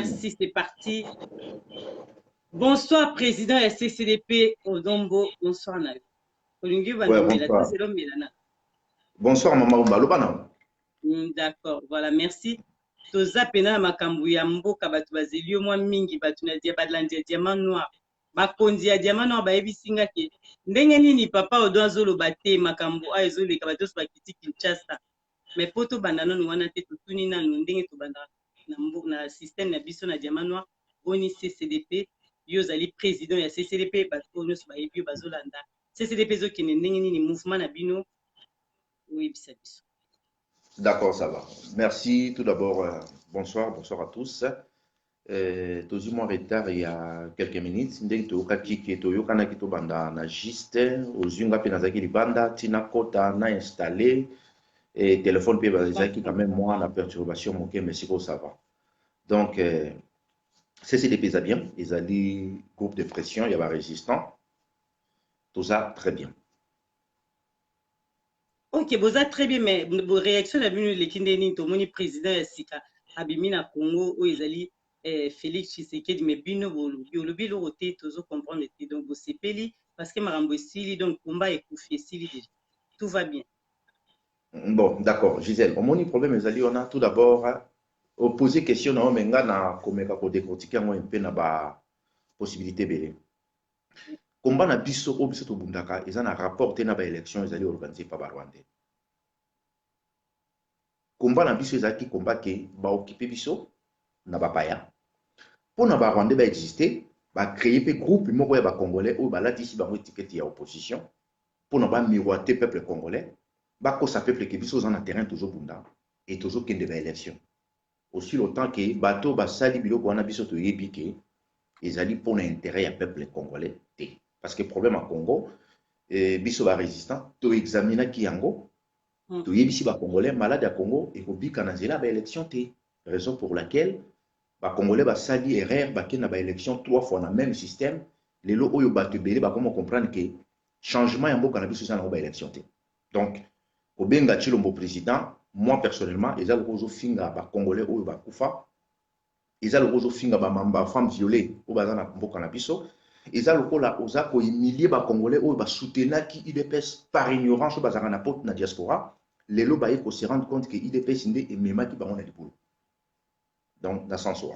Merci, c'est parti. Bonsoir, président SCCDP Odombo. Bonsoir, Nayo. Ouais, bonsoir. Bonsoir, Maman Oubalobana. D'accord, voilà, merci. Toza pena makambu ya mboka bato bazeli yo mwa mingi bato na dia badlandi ya diamant noir. Bakonzi ya diamant noir bayebisinga ke ndenge nini papa odo azoloba te makambu a ezoleka bato so bakiti Kinshasa. Mais poto banda nanu wana te totuni nanu ndenge tobanda na système na biso na diamant noir boni CCDP yo zali président ya CCDP bato nyonso bayebi yo bazolanda CCDP ezokende ndenge nini mouvement na bino oyebisa biso. D'accord, ça va. Merci. Tout d'abord, bonsoir à tous. Tozi mon retard il y a quelques minutes. Ndenge toyoka kiki toyoka kito banda na juste ozunga pe nazaki libanda tina kota na installé et téléphone pe bazaki quand même moi la perturbation mon mais c'est ça va. Donc CCDP ça bien, ils allaient groupe de pression, il y avait résistant. Tout ça très bien. Ok, boza très bien, mais vos réactions à venu le tomoni président Sika Abimina Congo où ils allaient Félix Tshisekedi mais bino bolobi le roté tozo comprendre donc vous sepeli parce que marambo sili donc combat est koufi sili déjà tout va bien. Bon, d'accord, Gisèle. Au moni problème ezali on a tout d'abord poser question na menga na komeka ko décortiquer ngo un peu na ba possibilité belé. Combat na biso o biso to bundaka eza na rapport te na ba élection ezali organisé par ba Rwandais. Combat na biso ezali combat ke ba occuper biso na ba paya. Pour na ba Rwandais ba exister, ba créer pe groupe moko ya ba Congolais o ba latisi ba étiquette ya opposition pour na ba miroiter peuple congolais. Ba ko sa peuple ke biso za na terrain toujours bunda et toujours kende ba élection. Aussi longtemps que bateau ba sali biloko wana biso to yebi ke ezali pour l'intérêt ya peuple congolais te. Parce que problème à Congo biso ba résistant to examiner ki yango to yebi si ba congolais malade à Congo et ko bika na zela ba élection te. Raison pour laquelle ba congolais ba sali erreur ba kena ba élection 3 fois na même système lelo oyo bato belé ba comment comprendre que changement ya mboka na biso za na ba élection te. Donc ko benga Tshilombo président. Moi, personnellement, ils ont le roseau finga ba Congolais ou ba Koufa. Ils ont le roseau finga ba mamba femme violée ou ba zana mboka na biso. Ils ont le kola oza ko humilier ba Congolais ou ba soutenir qui IDPS par ignorance ou ba zana na pot na diaspora. Les lo ba ko se rendre compte que IDPS inde et mema qui ba on a du boulot. Donc dans ce sens là.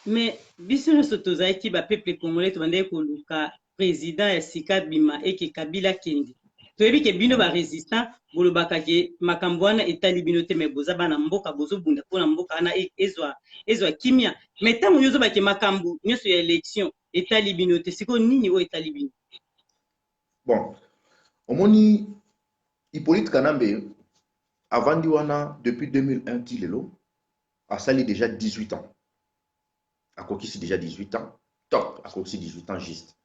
Mais biso no sotoza ki ba peuple congolais to bande ko luka président ya Sika Bima et que Kabila Kendi. Toyebi ke bino ba résistant bolobaka ke makambo wana etali bino te me boza bana mboka bozo bunda pona mboka ana ezwa kimia mais tango nyozo ba ke makambo nyoso ya élection etali bino te siko nini o etali bino. Bon, omoni Hippolyte Kanambe avant wana depuis 2001 tilelo a sali déjà 18 ans. A kokisi déjà 18 ans. Top, a kokisi 18 ans juste.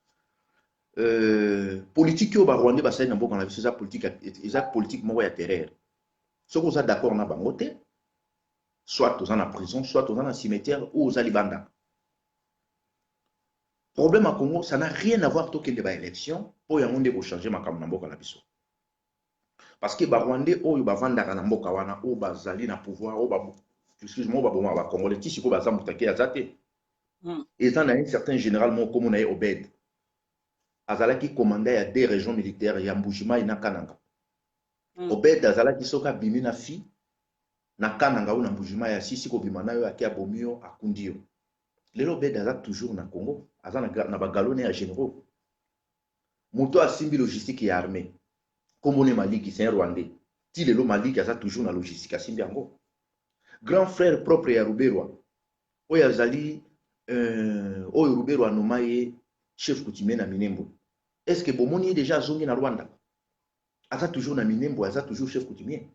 Politique au Rwanda basai na mboka na biso eza politique moko ya terreur. Soko za d'accord na bango te, soit aux en prison, soit aux en cimetière ou aux libanda. Problème à Congo, ça n'a rien à voir avec les élections pour y avoir changer makambo na mboka na biso. Parce que ba Rwandais oyo ba vandaka na mboka wana o bazali na pouvoir o ba excuse-moi ba boma ba Congolais ti siko baza mutaki azate. Et ça na un certain général mon comme on a Obed. Azalaki commandait à des régions militaires ya Mbushima na Kananga. Obed azalaki soka bimi na fi na Kananga ou na Mbushima ya sisi ko bimana yo akia bomio akundio. Lelo Obed azak toujours na Congo, azana na bagalone ya généraux. Moto asimbi logistique ya armée. Comme on est Mali c'est un Rwandais. Ti lelo Mali azak toujours na logistique asimbi yango. Grand frère propre ya Ruberwa. Oyo azali oyo Ruberwa nomaye chef coutumier na Minembo. Est-ce que Bomoni est déjà zongi na Rwanda? Aza toujours na Minembo, aza toujours chef coutumier.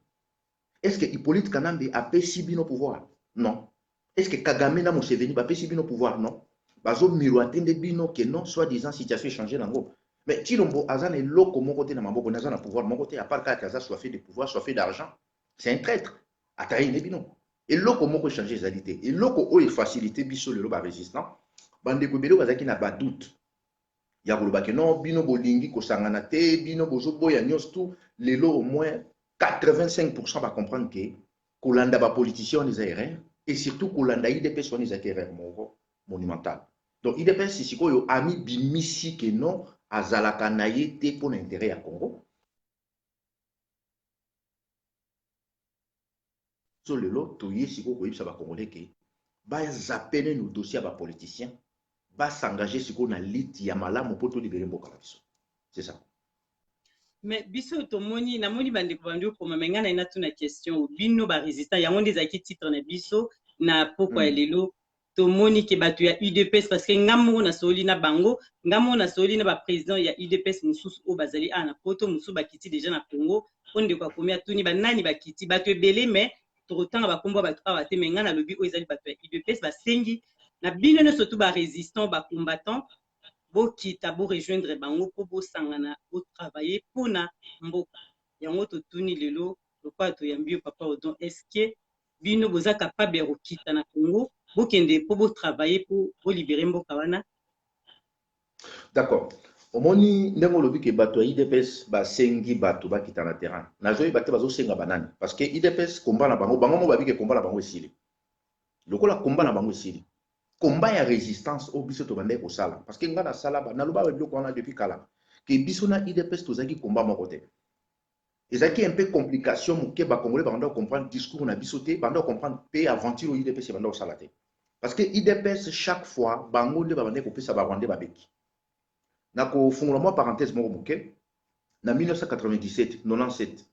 Est-ce que Hippolyte Kanambe a pesi bino pouvoir? Non. Est-ce que Kagame na Museveni a pesi bino pouvoir? Non. Bazo miroitende bino que non, soi-disant situation changée nango. Mais Tshilombo aza ne loko mon côté na maboko na pouvoir mon côté à part kaza soit fait de pouvoir, soit fait d'argent. C'est un traître. Atayi ne bino. Et loko moko changer les alités. Et loko o est facilité biso le ba résistant. Bande ko belo bazaki na ba doute. Ya kolobaki non bino bolingi kosangana te bino bozoboya nyonso tout lelo au moins 85% va comprendre que kolanda ba politicien les erreurs et surtout kolanda IDPS wana ezalaki erreur moko monumental. Donc IDPS sikoyo ami bimisi ke non azalaka na ye te mpona intérêt ya Congo. So lelo toye sikoyo koyebisa bakongolais ke bazapene no dossier ya bapoliticien basengage sikoyo na liti ya malamu mpo tolibere mboka na biso. C'est ça. Mais biso tomoni namoni bandeko bandi koma menga na ina tuna question bino ba résistant yango ndezaki titre na biso na pokwa lelo tomoni ke batu ya UDPS parce que ngamo na soli na bango ngamo na soli na ba président ya UDPS mususu o bazali ana poto mususu bakiti déjà na Congo onde kwa komia tuni ba nani bakiti batu ebele mais totanga bakombo batu awa te menga na lobi o ezali batu ya UDPS basengi na bino no surtout ba résistant ba combattant bokita bo rejoindre bango po bosangana bo travailler pona mboka yango totuni lelo lokwa to yambi papa Odon est-ce que bino boza capable ya kokita na Congo bokende po bo travailler po bo libérer mboka wana? D'accord. Omoni ndenge lobi ke bato ya IDPS basengi bato bakita na terrain nazoyi bate bazosenga banani parce que IDPS komba na bango bango mo babike komba na bango esili lokola komba na bango esili combat ya résistance au biso to bande ko sala parce que ngana sala ba na loba ba biloko wana depuis kala ke biso na IDPS tozaki combat moko te ezaki un peu complication moke ba congolais ba banda comprendre discours na biso te banda comprendre pe aventure IDPS banda ko sala te parce que IDPS chaque fois bango nde ba bande ko pesa ba rwandais ba beki na ko fungula moi parenthèse moko moke na 1997 97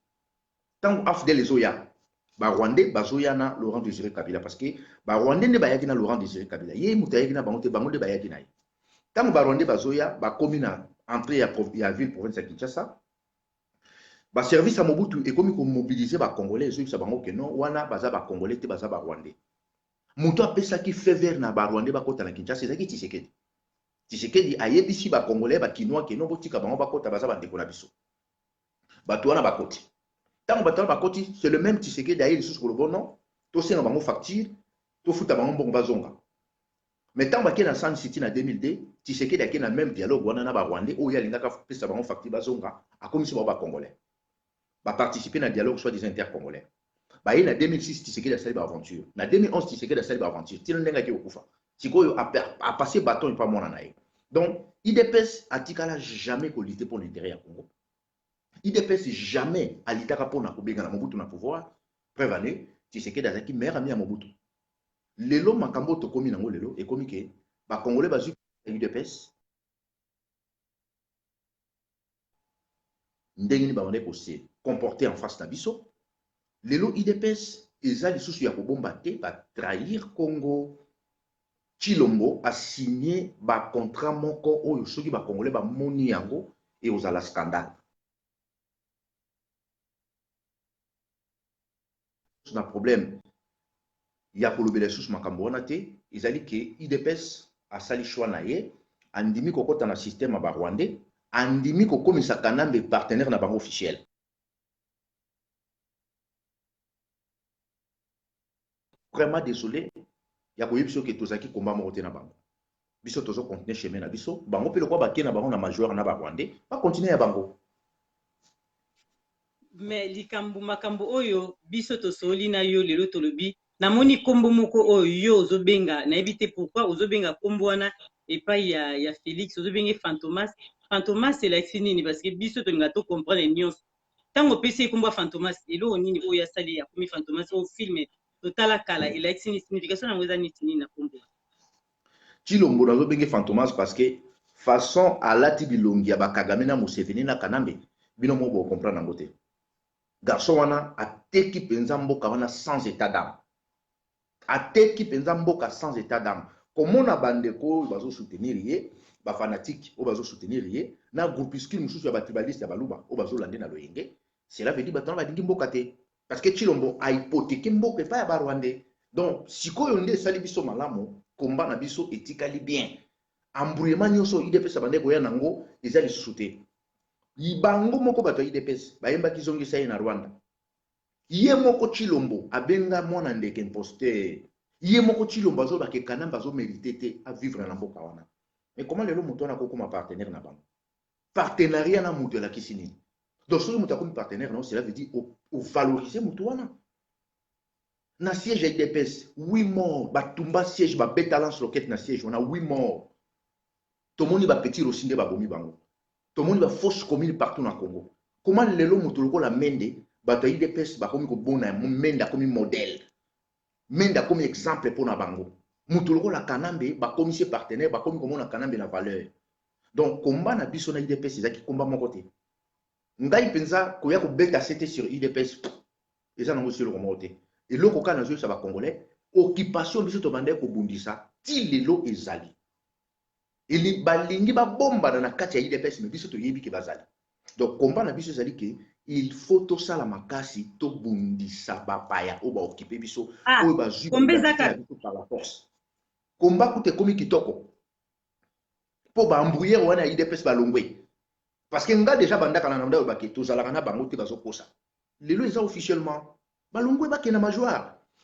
tant AFDEL ezoya ba Rwandais bazoya na Laurent Désiré Kabila parce que ba Rwandais ne bayaki na Laurent Désiré Kabila ye mutayaki na bango te bango de bayaki na ye tant ba Rwandais bazoya ba komi na entrée ya ville province ya Kinshasa ba service à Mobutu et comme ko mobiliser ba congolais ezo bisa bango ke non wana baza ba congolais te baza ba Rwandais muto apesa ki feu vert na ba Rwandais bakota na Kinshasa ezaki Tshisekedi Tshisekedi ayebisi ba congolais ba kinois ke non botika bango bakota baza ba ndeko na biso bato wana bakoti. Tant que c'est le même Tshisekedi d'ailleurs sur le bon nom, tout c'est un facture, tout fout à bon bazonga. Mais tant que dans San City en 2002, Tshisekedi a le même dialogue wana na ba Rwandais où il y a l'ingaka pesa bango facture bazonga a comme si ba congolais. Ba participer dans dialogue soit des intercongolais. Ba en 2006 Tshisekedi a sali ba aventure. Na 2011 Tshisekedi a sali ba aventure. Tino ndenga ki okufa. Sikoyo a passé bâton et pas mona na ye. Donc IDPS a tikala jamais ko lutter pour l'intérêt ya Congo. IDPS jamais alitaka pona kobenga na Mobutu na pouvoir preuve année Tshisekedi azaki maire ami ya Mobutu lelo makambo tokomi nango lelo ekomi ke ba congolais bazwi IDPS ndenge ni babande ko se comporter en face na biso lelo IDPS eza lisusu ya kobomba te ba trahir Congo. Chilombo a signé ba contrat moko oyo soki ba congolais ba moni yango et ozala scandale. Na problème ya kolobela sous makambo wana te ezali ke IDPS asali choix na ye andimi kokota na système ba Rwandais andimi kokomisa kanambe partenaire na bango officiel vraiment désolé ya koyebisa ke tozaki komba moko te na bango biso tozo continuer chemin na biso bango pe lokwa bakena bango na majeur na ba Rwandais ba continuer ya bango. Mais likambo makambo oyo biso tosoli na yo lelo tolobi namoni kombo moko oyo yo ozobenga nayebi te pourquoi ozobenga kombo wana epai ya Félix ozobenga Fantomas. Fantomas elakisi nini parce que biso tolinga to comprendre nyonso ntango opesi kombo ya Fantomas eloko nini oyo asali ya komi Fantomas oyo filme totala kala elakisi nini signification yango eza niti nini na kombo Chilombo nazobenge Fantomas parce que façon alati bilongi ya bakagame na Museveni na Kanambe bino mo bo comprendre nango te. Garçon wana ateki penza mboka wana sans état d'âme. Ateki penza mboka sans état d'âme. Komona bandeko bazo soutenir ye, ba fanatique o bazo soutenir ye, na groupuscule mususu ya ba tribaliste ya baluba o bazo lande na loyenge. Cela veut dire batana ba dingi mboka te. Parce que Chilombo a hypothéqué mboka pa ya ba Rwandais. Donc sikoyo nde sali biso malamu, komba na biso etikali bien. Embrouillement nyonso IDPS bande koya nango ezali sous-souté. Ibango moko bato IDPS bayemba kizongisa ye na Rwanda. Ye moko Chilombo abenga mwana ndeke imposteur. Ye moko Chilombo azo ba ke kanamba zo mériter te à vivre na mboka wana. Mais comment lelo muto na ko comme partenaire na bango? Partenariat na muto la kisini. Donc si muto comme partenaire non, cela veut dire au valoriser muto wana. Na siège ya IDPS, 8 morts. Batumba siège, ba beta lance roquette na siège, on a 8 morts. Tomoni ba petit rosinde ba bomi bango. Tomoni ba fausse commune partout na Congo. Comment lelo motoloko la mende, bato IDPS ba komi ko bona menda komi modèle. Menda komi exemple pour na bango. Motoloko la Kanambe ba komi ses partenaires ba komi komona Kanambe na valeur. Donc combat na biso na IDPS ezaki combat mon côté. Ngai penza koya ko beta c'était sur IDPS. Eza nango selo ko moté. Et loko kana zo ça va congolais, occupation biso to bande ko bundisa, ti lelo ezali. Eli balingi ba bomba na kati ya IDPS mais biso to yebi ke bazali. Donc combat na biso ezali ke il faut to sala makasi to bundisa ba paya o ba occuper biso o ba zu par la force. Combat koute komi kitoko. Po ba embrouiller wana IDPS ba longwe. Parce que nga déjà banda kana na ba ke to zala kana bango te bazo kosa. Lelo eza officiellement balongwe ba ke na major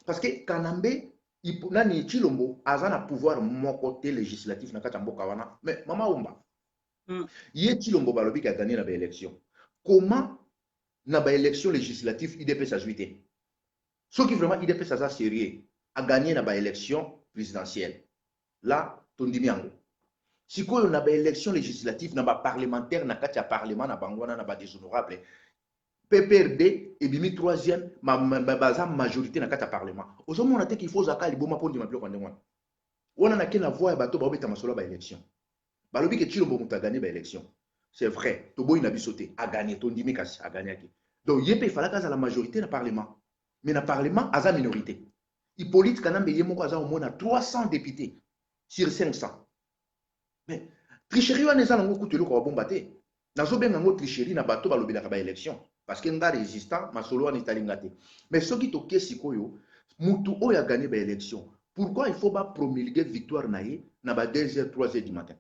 parce que Kanambe nani Chilombo azana pouvoir mon côté législatif na kati mboka wana mais mama umba ye Chilombo balobi ka gagner na ba élection comment na ba élection législative IDPS a juité ce qui vraiment IDPS a sérieux a gagné na ba élection présidentielle là tondimi yango sikoyo na ba élection législative na ba parlementaire na kati ya parlement na bangwana na ba déshonorable PPRD et bimi troisième baza majorité na kati ya parlement ozomo na te qu'il faut zakali boma pour ndima biloko ndengwana wana na kena voix bato ba obeta masolo ba élection balobi ke Chilombo muta gagner ba élection c'est vrai to boy na bisoté a gagner to ndimi kasi a gagner ki donc yepe fala kaza la majorité na parlement mais na parlement aza minorité Hippolyte Kanambe yemoko aza au moins 300 députés sur 500 mais tricherie wana eza nango kutu eloko bomba te nazo benga ngo tricherie na bato balobelaka ba élection parce que nga résistant masolo wana etalinga te mais soki toke sikoyo mutu oyo a gagné ba élection pourquoi il faut pas promulguer victoire na ye na ba 2h 3h du matin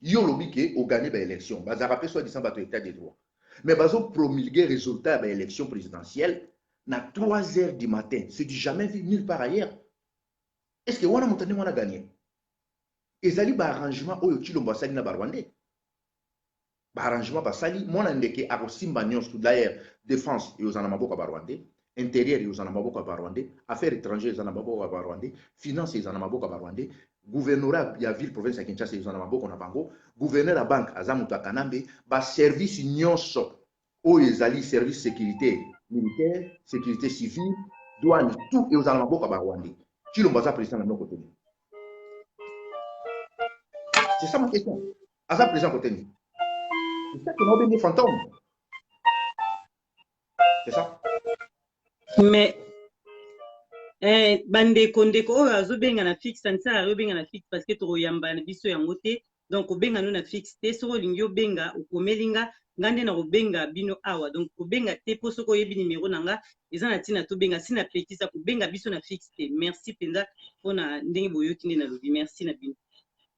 yo lobi ke o gagné ba élection bazaka pe soit disant bato état de droit mais bazo promulguer résultat ba élection présidentielle na 3h du matin c'est du jamais vu nulle part ailleurs est-ce que wana mutane wana gagné ezali ba arrangement oyo Chilombo asali na ba Rwandais arrangement basali mona ndeke akosimba nyonso d'ailleurs défense et aux maboko ba Rwandais intérieur et aux maboko ba Rwandais affaires étrangères aux maboko ba Rwandais finance et aux maboko ba Rwandais gouvernorat ya ville province ya Kinshasa aux maboko na bango gouverneur la banque azamuta Kanambe ba service nyonso oyo ezali service sécurité militaire sécurité civile douane tout et aux maboko ba Rwandais Chilombo za président na côté c'est ça ma question aza président côté. C'est ça que nous avons des fantômes. C'est ça. Mais, bandeko ndeko oyo azobenga na fixe sansa azobenga na fixe parce que toyamba na biso yango te donc obenga no na fixe te soko lingi obenga okomelinga ngande na obenga bino awa donc obenga te po soko yebi numéro nanga eza na tina to benga sina petisa ko benga biso na fixe te merci penza pona ndenge boyoki nde na lobi merci na bino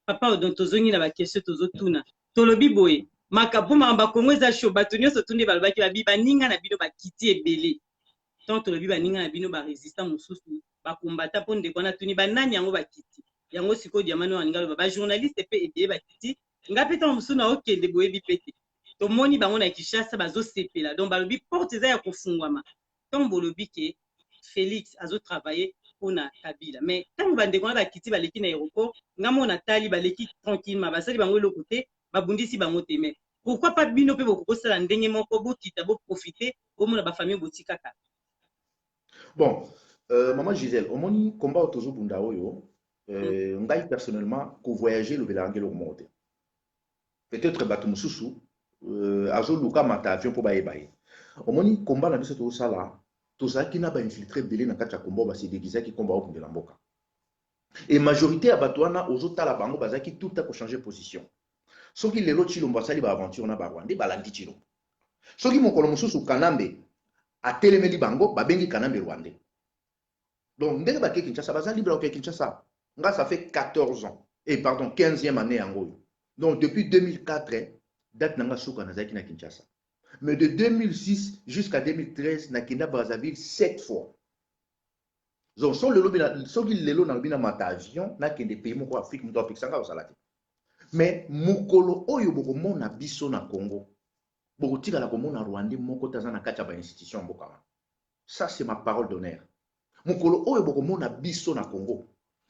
papa donc tozongi na ba question tozotuna tolobi boye makapo mamba kongo eza show bato nyonso tunde balobaki babi baninga na bino bakiti ebele tant tolobi baninga na bino ba résistant mosusu bakombata po ndeko na tuni banani yango bakiti yango siko diamano aninga ba journaliste pe ebele bakiti ngapi tant mosusu na okende boyebi pete tomoni bango na Kinshasa bazosepela donc balobi porte eza ya kofungwama tant bolobi ke Félix azo travailler pona Kabila mais tant bandeko na bakiti baleki na aéroport ngamona tali baleki tranquillement basali bango eloko te babundisi bango te mais pourquoi pas bino pe boko sala ndenge moko bokita bo profiter omona ba famille botika kaka. Bon, maman Gisèle, au moins combat autozo bunda oyo ngai personnellement ko voyager le belange le monte. Peut-être bato mususu azo luka mata avion po baye baye. Au moins combat na biso to sala to ça qui n'a pas infiltré belé na kati ya combat ba se déguiser ki combat au la mboka. Et majorité ya bato wana ozo tala bango bazaki tout a ko changer position. Soki lelo Chilombo asali ba aventure na ba Rwanda balandi Chilombo. Soki mokolo mususu Kanambe a telemeli bango babengi Kanambe Rwanda. Donc ndenge ba ke Kinshasa bazali libre ke Kinshasa. Nga ça fait 14 ans et pardon 15e année en gros. Donc depuis 2004 date nanga suka nazaki na Kinshasa. Mais de 2006 jusqu'à 2013 na Kina Brazzaville 7 fois. Donc soki lelo na bina mata avion na kende pays moko Afrique mto Afrique sanga osalati. Mais mukolo oyo boko mona biso na Congo boko tika la komona Rwanda moko taza na kati ya ba institution mboka. Ça c'est ma parole d'honneur. mokolo oyo bokomona biso na Congo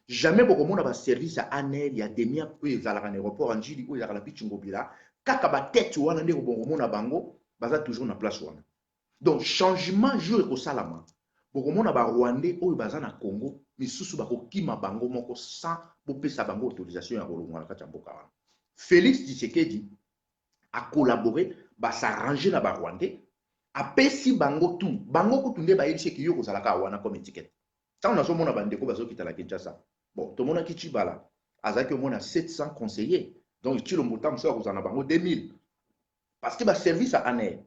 jamais bokomona ba service à ANEL ya demia oyo ezalaka na aéroport Anjili oyo ezalaka na Pichingobila kaka ba tête wana nde bokomona bango baza toujours na place wana. Donc changement jour ekosalama bokomona ba Rwandais oyo baza na Congo misusu bakokima bango moko sans bopesa bango autorisation ya kolongwa na kati ya mboka wana. Félix Tshisekedi a collaboré ba s'arranger na ba Rwandais apesi bango tout bango kutu nde bayebisi ki yo kozalaka wana comme étiquette. Ça on a somona bandeko bazokita la Kinshasa. Bon, tout le monde a qui chibala. Azaki au moins 700 conseillers. Donc, tu le montant, ça, vous en avez 2000. Parce que le service à ANER,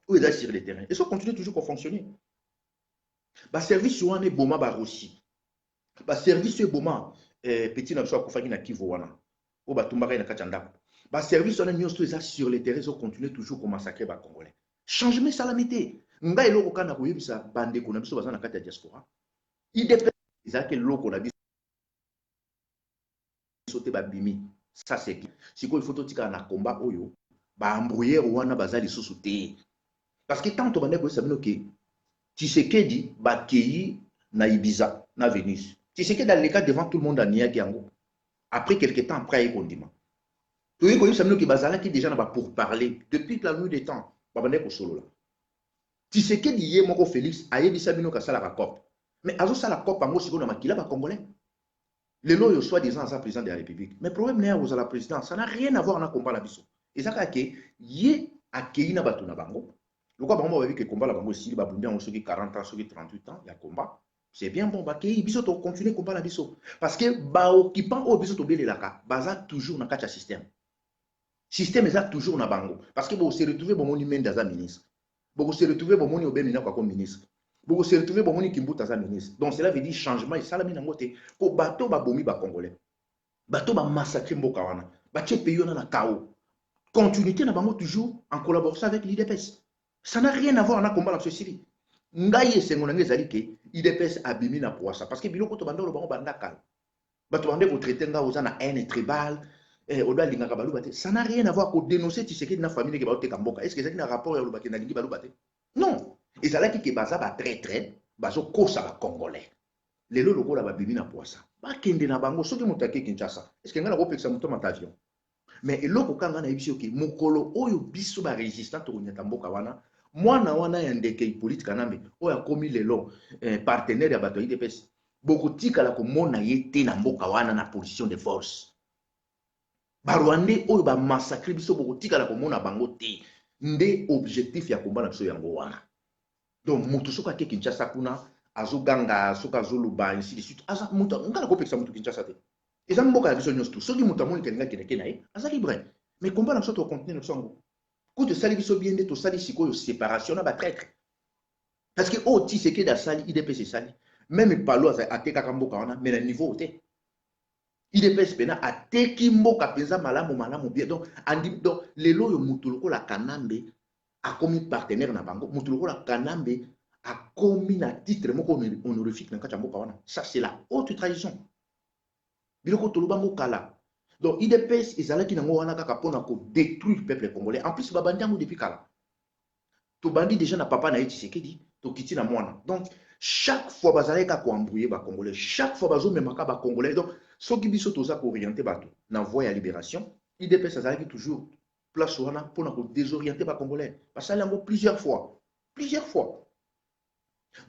où il est sur le terrain. Et ça continue toujours à fonctionner. Le service sur ANER, Boma Barossi. Le service sur Boma, petit n'a pas fait na Kivoana. Ou Batumbara na Kachanda. Le service sur ANER, sur le terrain, ça continue toujours à massacrer les Congolais. Changement salamité. Nga eloko kana koyebisa bandeko na biso baza na kati ya diaspora. IDP ezalaki eloko na biso sauté babimi. Ça c'est si il faut totika na combat oyo ba embrouiller wana bazali sous te. Parce que tant to bande ko sabino ke Tshisekedi ba kei na Ibiza na Venise. Tshisekedi dans le cas devant tout le monde à Niaki yango. Après quelque temps après il kondima. To yiko sabino ke bazala ki déjà na ba pour parler depuis la nuit des temps ba bande ko solo là. Tshisekedi ye moko Félix ayebi sabino ka sala ka cop. Mais azo sala cop bango siko na makila ba congolais. Les lois soi-disant à président de la République. Mais le problème n'est pas à la présidence. Ça n'a rien à voir avec le combat la biso. Et ça fait que yé accueilli na bato na bango. Le quoi bango avec le combat la bango ici, ba bundia on soki 40 ans, soki 38 ans, il y a combat. C'est bien bon ba accueilli biso to continuer combat la biso parce que ba occupant au biso to belé la ka, baza toujours na kacha système. Système est toujours na bango parce que vous se retrouver bon moni menda za ministre. Vous se retrouver bon moni obemina kwa comme ministre. Vous se retrouvez bon moni Kimbuta za ministre. Donc cela veut dire changement et ça la mina ngote ko bato ba bomi ba congolais. Bato ba massacrer mboka wana. Ba tie pays na chaos. Continuité na bango toujours en collaboration avec l'IDPS. Ça n'a rien à voir na combat la société. Ngai sengo na ngezali ke IDPS abimi na poisa parce que biloko to bandolo bango bandakal. Bato bande ko traiter nga oza na haine tribal oda linga ka baluba te. Ça n'a rien à voir ko dénoncer Tshisekedi na famille ke ba te kamboka. Est-ce que ça qui na rapport ya lubaki na lingi baluba te? Non. Et ça là qui baza ba très très bazo kosa ba congolais. Lelo lokola ba bibi na poisa. Ba kende na bango soki mutake Kinshasa. Est-ce que ngana ko pekisa muto matavion? Mais eloko kanga na yebisi oki mokolo oyo biso ba résistant to nyata mboka wana mwana wana ya ndeke politique kanambe oyo akomi lelo partenaire ya bato IDPS. Boko tika la ko mona yete na mboka wana na position de force. Ba Rwandais oyo ba massacre biso boko tika la ko mona bango te. Nde objectif ya combat na biso yango wana. Donc, mutu soka ke Kinshasa kuna, azoganga, soka zoluba, ainsi de suite. Aza mutu, ngala ko pekisa mutu Kinshasa te. Eza mboka ya biso nyonso. Soki mutu amoni kelinga keneke na ye, aza libre. Mais combat na biso to continuer na biso yango. Ko to sali biso bien de to sali sikoyo séparation na ba traître. Parce que oh Tshisekedi da sali IDPS sali. Même palo ateka ka mboka wana, mais na niveau te. IDPS pena ateki mboka penza malamu bien. Donc lelo yo mutu lokola Kanambe a commis partenaire na bango mutu la Kanambe a commis na titre moko honorifique na kachamo kawana. Ça c'est la haute tradition biloko tolo bango kala. Donc IDPS ezalaki nango wana kaka pona ko détruire le peuple congolais. En plus babandi yango depuis kala to bandi déjà na papa na Tshisekedi to kiti na mwana. Donc chaque fois bazalaka ko embrouiller ba congolais, chaque fois bazo memaka ba congolais. Donc soki biso toza ko orienter bato na voie ya libération, IDPS ezalaki toujours place wana pour nous désorienter les Congolais. Parce que ça plusieurs fois.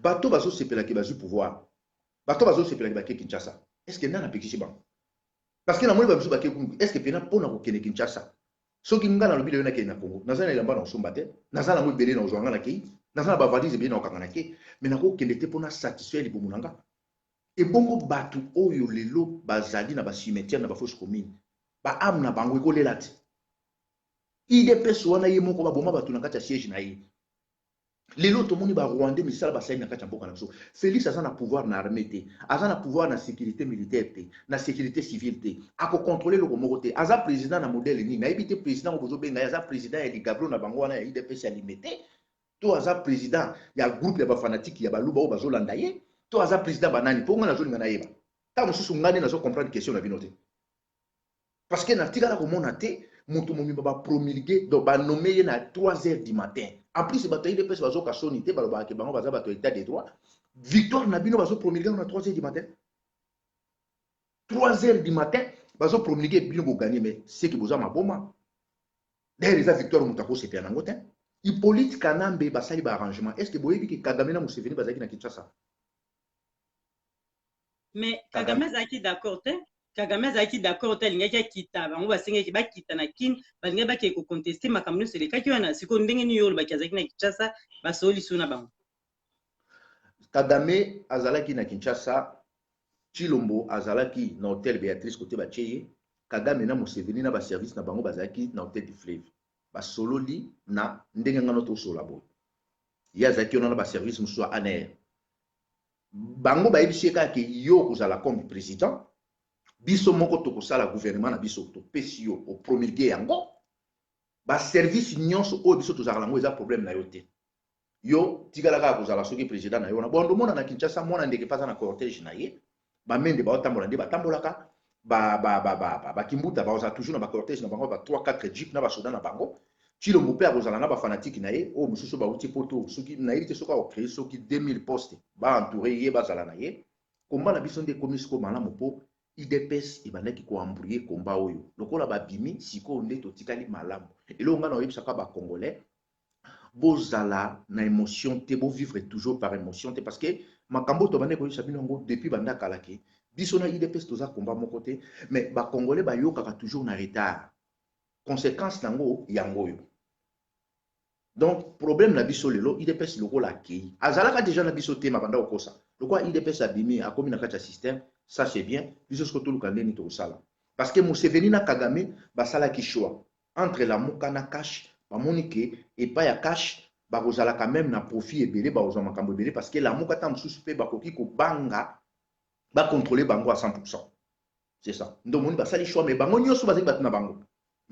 Bato bazo sepela ki bazu pouvoir. Bato bazo sepela ki ba Kinshasa. Est-ce que nana pekisi ba? Parce que na moni bazu ba ke Congo. Est-ce que pena pona ko kene Kinshasa? Soki nga na lobi le na ke na Congo. Nazana ilamba na somba te. Nazana mo belé na ozwanga na ke. Nazana ba valise be na okanga na ke. Mais na ko kende te pona satisfaire li bomunanga. Et bongo batu oyo lelo bazali na ba cimetière na ba fosse commune. Ba am na bango ko lelati. IDPS wana ye moko ba boma batu na kati ya siège na ye. Lelo to moni ba Rwandais misala ba sayi na kati ya mboka na biso. Félix aza na pouvoir na armée te, aza na pouvoir na sécurité militaire te, na sécurité civile te. Ako contrôler le moko te. Aza président na modèle ni, na ebité président ko bozo benga aza président ya Ligablo na bango wana ya IDPS ya limité. To aza président ya groupe ya ba fanatique ya ba luba o bazolanda ye. To aza président banani po ngana zolinga na yeba. Ta mosusu ngani na zo comprendre question na binote. Parce que na tika la ko mona te mutu momi ba promulguer donc ba nommer na 3 heures du matin. En plus bato IDPS bazo ka sonité ba ba ke bango baza bato état de droit. victoire Nabino va se promulguer à 3 h du matin. 3 h du matin, va se promulguer, bien vous gagner, mais c'est que vous avez ma bombe. D'ailleurs, les victoires Moutako, c'était un angotin. Hippolyte Kanambe, basali ba arrangement. Est-ce que vous voyez que Kagame na Museveni bazaki na Kinshasa? Mais Kagame azaki d'accord te. Kagame azaki d'accord te lingaki kita bango basengeki bakita na kin balinga baki ko contester makamno selekaki wana siko ndenge ni yolo baki azaki na Kinshasa basoli suna bango. Kagame azalaki na Kinshasa, Chilombo azalaki na hôtel Béatrice côté Bacheye, Kagame na Museveni na ba service na bango bazalaki na hôtel du Fleuve. Basololi na ndenge ngano to solabo. Ya zaki on na ba service muso ANR. Bango ba yebisi ke yo kozala comme président, biso moko to kosala gouvernement na biso to pesio au promulguer yango. Ba service nyonso o biso to zala ngo eza problème na yo te. Yo tigalaka kozala soki président na yo na bondo mona na Kinshasa mona ndeke paza na cortège na ye. Ba mende ba otambola ndi ba tambolaka ba kimbuta ba oza toujours na ba cortège na bango ba 3-4 jeep na ba soda na bango. Chilombo pe akozala na ba fanatique na ye o mususu ba uti poto soki na yite soka o créer soki 2000 postes ba entourer ye ba zala na ye komba na biso nde komisiko malamu po IDPS ibandaki ko embrouiller komba oyo lokola ba bimi siko nde to tikali malamu elonga na oyebisaka ba congolais bozala na émotion te bo vivre toujours par émotion te parce que makambo to bande ko yisa binongo depuis banda kalaki biso na IDPS toza komba moko te mais ba congolais ba yokaka toujours na retard conséquence nango yango yo. Donc, problème na biso lelo, IDPS loko la kei. Azalaka déjà na biso te mabanda okosa. Loko IDPS abimi a komi na kati système, ça c'est bien. Biso skoto lukande ni to sala. Parce que Museveni na Kagame basala ki choix entre la muka na cash, ba monike et pas ya cash, ba kozala quand même na profit ebele ba ozama makambo ebele parce que la muka tam suspect ba koki ko banga ba contrôler bango à 100%. C'est ça. Donc moni basali choix mais bango nyoso bazaki batuna bango.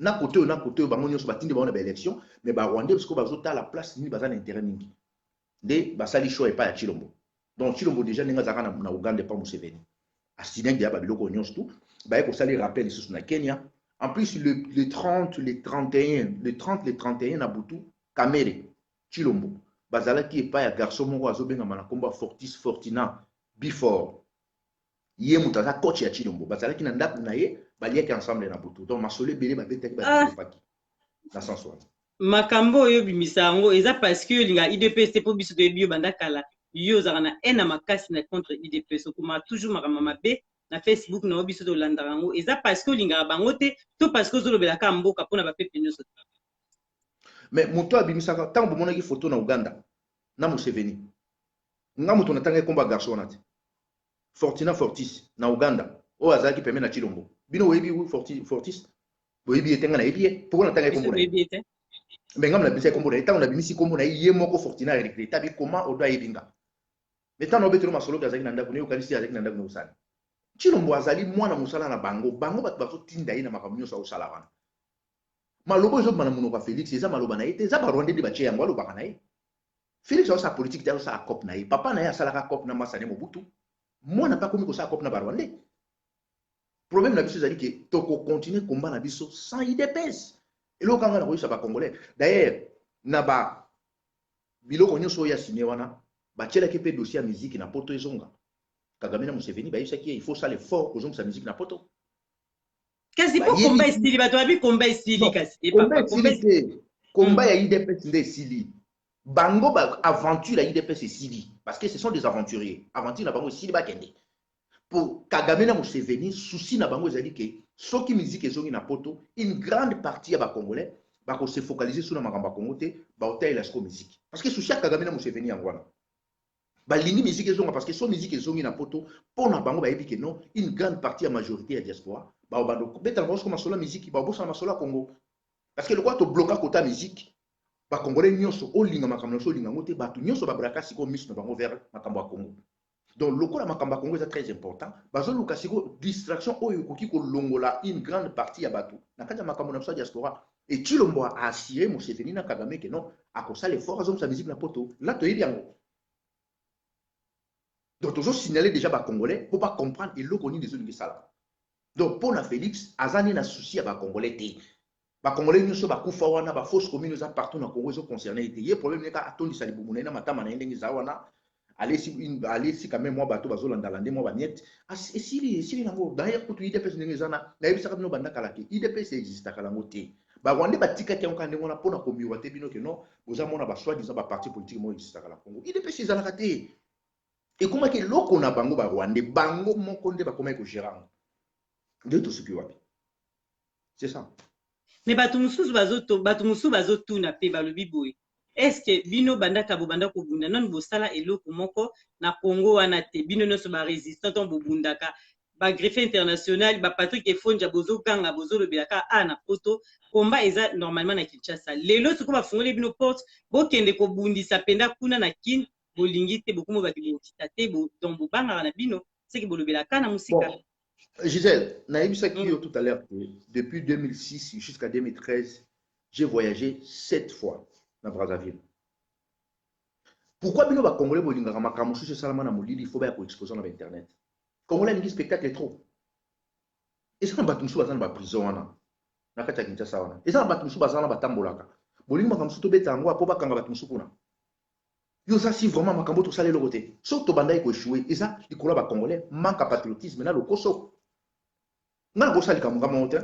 Na côté bango nyonso batindi ba on ba élection mais ba Rwandais parce que bazota la place ni bazana intérêt mingi de basali choix et pas ya Chilombo. Donc Chilombo déjà ninga zaka na Uganda pas Museveni assidien dia ba biloko nyonso tout ba ko sali rappel sous na Kenya en plus le 30 le 31 na Butu Kamere Chilombo bazala ki pas ya garçon moko azobenga mana komba Fortis Fortina Before ye mutaza coach ya Chilombo bazala ki na ndaku na ye baliaki ensemble na Butu donc masole belé ba betaki ba paki na sens wana makambo oyo bimisa yango eza parce que linga IDPS te po biso to bio banda kala yo zaka na ena makasi na contre IDPS okuma toujours makambo mabe na Facebook na biso to landa yango eza parce que linga bango te to parce que ozolobela ka mboka pona ba pepe nyonso. Mais moto abimisaka tango bomonaki photo na Uganda na Museveni nga moto natanga komba garçon na te Fortina Fortis na Uganda o azaki peme na Chilombo bino webi Fortis boyebi etenga na yebi pourquoi natanga kombo na yebi mais ngam na bisa kombo na tango na bimisi kombo na ye moko Fortina recruter tabi comment o doit yebinga mais tango betelo masolo azaki na ndako ne yokalisi azaki na ndako ne usana Chilombo azali mwana musala na bango bato bazo tinda ye na makambo nyonso osala wana malobo ezo bana monoko Félix eza maloba na ye te eza ba Rwandais de bache yango alobaka na ye Félix osa politique te osa cop na ye papa na ye asalaka cop na Masane Mobutu mwana pa komi ko sa cop na ba Rwandais problème na biso ezali ke toko continuer combat na biso sans IDPS eloko kanga na koyisa ba congolais d'ailleurs na ba biloko nyonso ya signé wana batielaki pe dossier ya musique na poto ezonga Kagame na Museveni bayisaki il faut ça l'effort kozonga sa musique na poto kasi po combat estili bato abi combat estili kasi combat ya IDPS nde estili bango ba aventure ya IDPS estili parce que ce sont des aventuriers aventure na bango estili ba kende pour Kagame na Museveni souci na bango ezali ke soki musique ezongi na poto une grande partie ya ba congolais ba ko se focaliser sur na makambo Congo te ba otela sko musique parce que souci ya Kagame na Museveni yangwana balingi musique ezonga parce que so musique ezongi na poto pona bango ba yebi ke non une grande partie ya majorité ya diaspora ba bando beta bango ko masola musique ba bosa masola Congo parce que le quoi to bloquer côté musique ba congolais nyonso olinga makambo so linga ngote ba tu nyonso ba braka siko miss na bango vers makambo Congo. Donc, le coup de Makamba Congo est très important. Parce que le distraction, longola une grande partie à Batou. Nakata Makamba na diaspora. Et tu l'as assuré, Museveni na Kagame, que non, à cause ça, les forces ont sa musique na poto. Là, tu es bien. Donc, tu as signalé déjà à Congolais pour pas comprendre et le connaît des zones de ça. Donc, pour la Félix, Azani n'a souci à Congolais. Les Congolais ne sont pas koufawana, les fausses communes partout dans le Congo sont concernés. Il y a un problème, il y a un problème, il y a un problème, allez si quand même moi bateau bazolanda lande moi baniette esili nango d'ailleurs kutu IDPS ndenge ezana na yebisaka bino banda kalaki IDPS existe kalango te ba rwandais batikaki yango kandi ngona pona komiwa te bino ke non boza mona ba soit disant ba parti politique mo existe kala Congo IDPS ezalaka te ekomaki eloko na bango ba rwandais bango moko nde bakomaki kogérant nde tosuki wapi c'est ça. Mais bato mosusu bazotuna pe balobi boye est-ce que bino bandaka bobanda kobunda nanu bosala eloko moko na Congo wana te bino nyonso barésistant to bobundaka bagreffe international bapatrick efonja bozoganga bozolobelaka na poto komba eza normalement na Kinshasa lelo siko bafungoli bino porte bokende kobundisa penda kuna na kin bolingi te bokumo bakibokita te donc bobangaka na bino seki bolobelaka na musika. Bon. Gisèle, tout à l'heure, depuis 2006 jusqu'à 2013, j'ai voyagé 7 fois dans Brazzaville. Pourquoi bino ba Congolais bolingaka makambo sur salama na molili il faut ba ko exposer na internet. Congolais ngi spectacle est trop. Et ça na batumsu bazana ba prison wana. Na kata Kinshasa wana. Et ça na batumsu bazana batambolaka. Bolingi makambo sur to beta ngo apo bakanga batumsu kuna. Yo ça si vraiment makambo to sala le côté. Sauf to banda ko échouer. Et ça likolo ba Congolais manque à patriotisme na le koso. Na ko sala kamunga monte.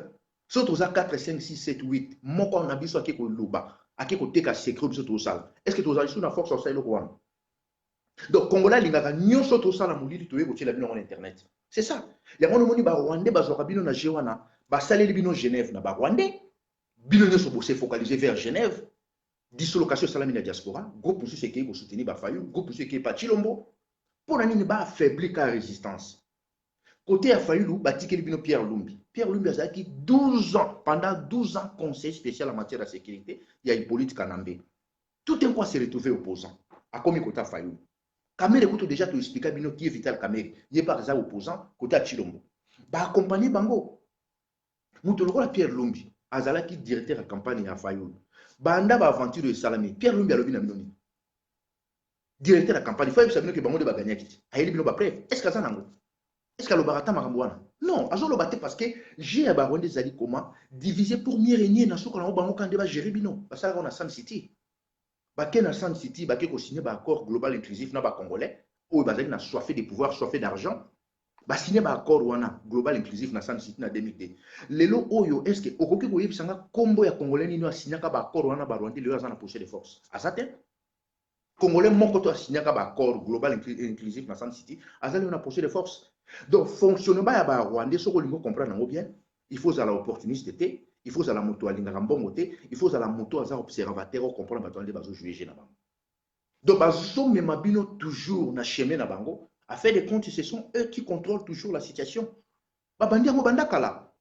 Sauf to za 4 5 6 7 8 moko na biso akiko luba. Ake ko teka secret biso to sala. Est-ce que to za na force au le wana? Donc Congolais lingaka nyonso to sala molili to yebo tshela bino na internet. C'est ça. Ya mono moni ba Rwandais bazwaka bino na Jewana, ba saleli bino Genève na ba Rwandais. Bino nyonso bo se focaliser vers Genève. Dislocation salami na diaspora, groupe musu se ki ko soutenir ba Fayou, groupe musu ki pa Chilombo. Pour nani ne ba affaiblir ka résistance. Côté à Fayou, ba tikeli bino Pierre Lumbi. Pierre Lumbi a qui 12 ans, pendant 12 ans conseil spécial en matière de sécurité, il y a Hippolyte Kanambe. Tout un coup s'est retrouvé opposant. A comme côté Fayou. Kamere écoute déjà tu expliquer bino qui est Vital Kamere. Il est par exemple opposant côté à Chilombo. Ba accompagner bango. Moutoloko la Pierre Lumbi, azala qui directeur de campagne à Fayou. Banda ba aventure de Salami. Pierre Lumbi a lobi na minoni. Directeur de la campagne, il faut savoir que bango de ba gagner kiti. Ayeli bino ba preuve. Est-ce que ça nango? Est-ce que le barata makamboana? Non, azo lo baté parce que j'ai à baronde des ali comment diviser pour mieux régner na soko na bango quand débat gérer bino. Parce que là on a Sun City. Baké na Sun City, baké ko signer ba accord global inclusif na ba congolais, ou bazaki na soifé de pouvoir, soifé d'argent. Ba signer ba accord wana global inclusif na Sun City na 2002. Lelo oyo est-ce que okoki ko yebisanga kombo ya congolais nino signer ka ba accord wana ba Rwanda lelo na poche de force. Azate congolais moko to signer ka ba accord global inclusif na Sun City, azali na poche de force. Donc fonctionnement ya ba Rwanda soko lingo comprendre ngo bien, il faut à l'opportunité. Il faut à la moto à l'ingrambomoté, il faut à la moto à observateur pour comprendre que les jouer na bango. Donc bazo memabino toujours na chemin na bango, à faire des comptes ce sont eux qui contrôlent toujours la situation. Ba bandia mo bandakala.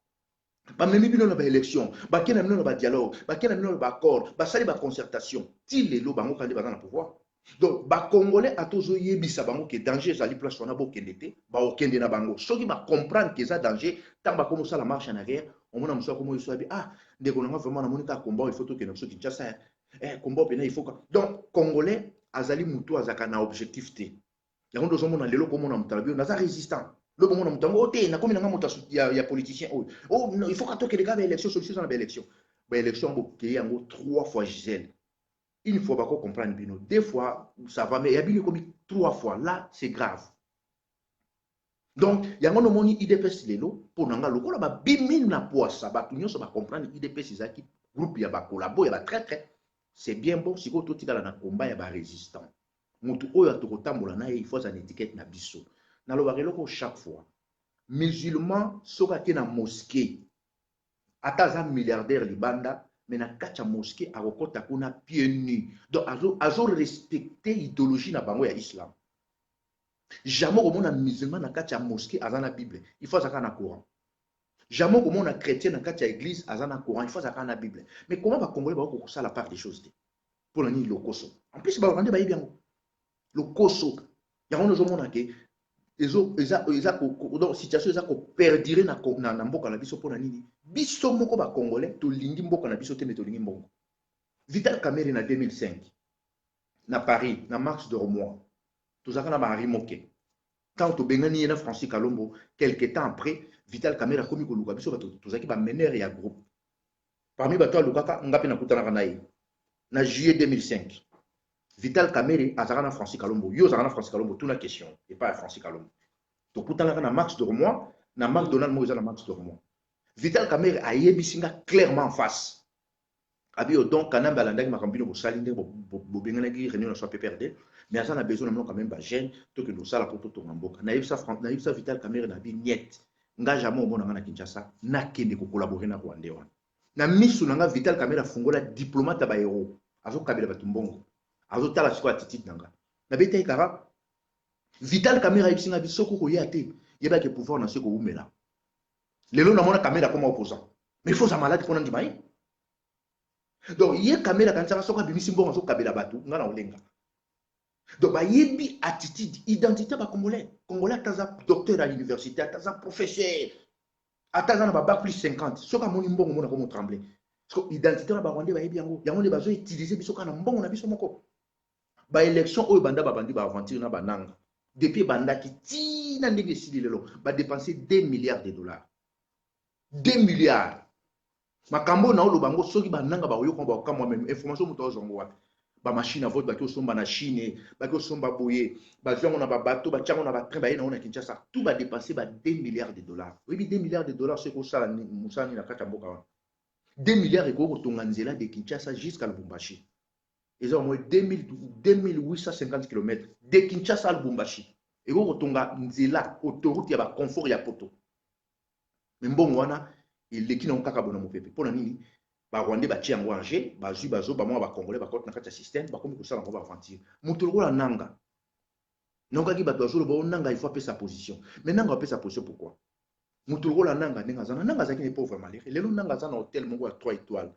Ba memibino na ba élection, ba kena mino na ba dialogue, ba kena mino na ba accord, ba sali ba concertation. Ti lelo bango kandi bazana pouvoir. Donc ba congolais atozo yebisa bango que danger zali place wana bo kendete, ba okende na bango. Soki ba comprendre que ça danger, tant ba commencer la marche en arrière. On a monsieur comment il soit dès qu'on a vraiment un combat il faut que nous soyons Kinshasa combat il faut donc congolais azali mutu azaka na objectif té ya ndo zo mona lelo comme on a mutabio na za résistant le bon on a mutango té na comme na ngamo ya politicien oh non il faut que les gars élection solution dans l'élection ba élection bo ke yango 3 fois Gisèle une fois ba ko comprendre bino deux fois ça va mais il y a bien comme 3 fois là c'est grave. Donc, il y a un moni IDPS lelo pour nanga lokola ba bimi na poisa ba tunyo so ba comprendre IDPS izaki groupe ya ba collabo ya ba très très c'est bien bon siko to tikala na combat ya ba résistant. Mutu oyo atokotambola na il faut une étiquette na biso. Na lo ba reloko chaque fois. Musulman soka ke na mosquée. Ataza milliardaire libanda mais na kacha mosquée akokota kuna pieds nus. Donc azo respecter idéologie na bango ya islam. Jamais comme on a musulman dans la mosquée à la Bible, il faut ça na Coran. Jamais comme on a chrétien dans la église à la Coran, il faut ça na Bible. Mais comment va Congolais va ça la part des choses pour le le koso. En plus va rendre bien le koso. Il y a un autre monde qui donc situation ça ko perdire na mboka na biso pour na nini. Biso moko ba Congolais to lingi mboka na biso te mais to lingi mbongo. Vital Kamerhe na 2005 na Paris na Marche de Romois. Tout ça qu'on a marié moqué. Quand tu bengani na Francis Kalombo, quelques temps après, Vital Kamerhe a commis que Luka biso tout ça qui va mener et à groupe. Parmi bato Luka ngapé na kutana kanaï. Na juillet 2005. Vital Kamerhe azalaka na Francis Kalombo, yo ozalaka na Francis Kalombo, tuna question et pas Francis Kalombo. Tokutanga na Max Dormois, na McDonald mo eza na Max Dormois. Vital Kamerhe ayebisinga clairement en face. Abi donc kanamba alandaki makambino bosali nde bobenganaki réunion na so PPRD, mais aza na besoin na quand même ba jeune to que nous sala pour to mboka. Naïbsa Vital Kamerhe na bi niet. Nga jamais omona nga na Kinshasa na kende ko collaborer na Rwanda wana. Na misu nanga Vital Kamerhe afungola diplomate ba héros. Azo kabila batu mbongo. Azo tala siko attitude nanga. Na beta ikara Vital Kamerhe ayibisinga bisoko ko yate. Yeba ke pouvoir na seko umela. Lelo na mona Kamerhe comme opposant. Mais il faut sa malade pour ndimai. Donc, il y a caméra quand ça va sortir bimisi mbongo so kabila batu ngana olenga. Donc, ba yebi attitude, identité ba congolais. Congolais taza docteur à l'université, taza professeur. Ataza na ba bac plus 50. Soka moni mbongo mona comme trembler. Parce que identité na ba rwandais ba yebi yango. Yango ne bazo utiliser biso kana mbongo na biso moko. Ba élection oyo banda ba bandi ba aventure na bananga. Depuis banda ki ti na ndenge sili lelo, ba dépenser 2 milliards de dollars. 2 milliards. Makambo na olo bango soki bananga ba oyo ko ba kamwa même information muto zongo wapi ba machine à vote ba ki osomba na Chine ba ki osomba boye ba zongo na ba bateau ba tchango na ba train ba yena na Kinshasa tout va dépenser ba 2 milliards de dollars. Oui 2 milliards de dollars c'est ko sala musani na kata mboka wana 2 milliards et ko kotonga nzela de Kinshasa jusqu'à Lubumbashi ils ont moins 2850 km de Kinshasa à Lubumbashi et ko kotonga nzela autoroute ya ba confort ya poto mbongo wana il est qui n'ont qu'à cabona mon pépé pour la nini ba rwandais ba tiango angé ba zu bazo ba moi ba congolais ba côté na kata système ba comme que ça on va aventure mutulgo la nanga non ka ki ba tozo ba nanga il faut appeler sa position mais nanga appeler sa position pourquoi mutulgo la nanga nanga za ki n'est pauvre malais les nanga za na hôtel mongo à 3 étoiles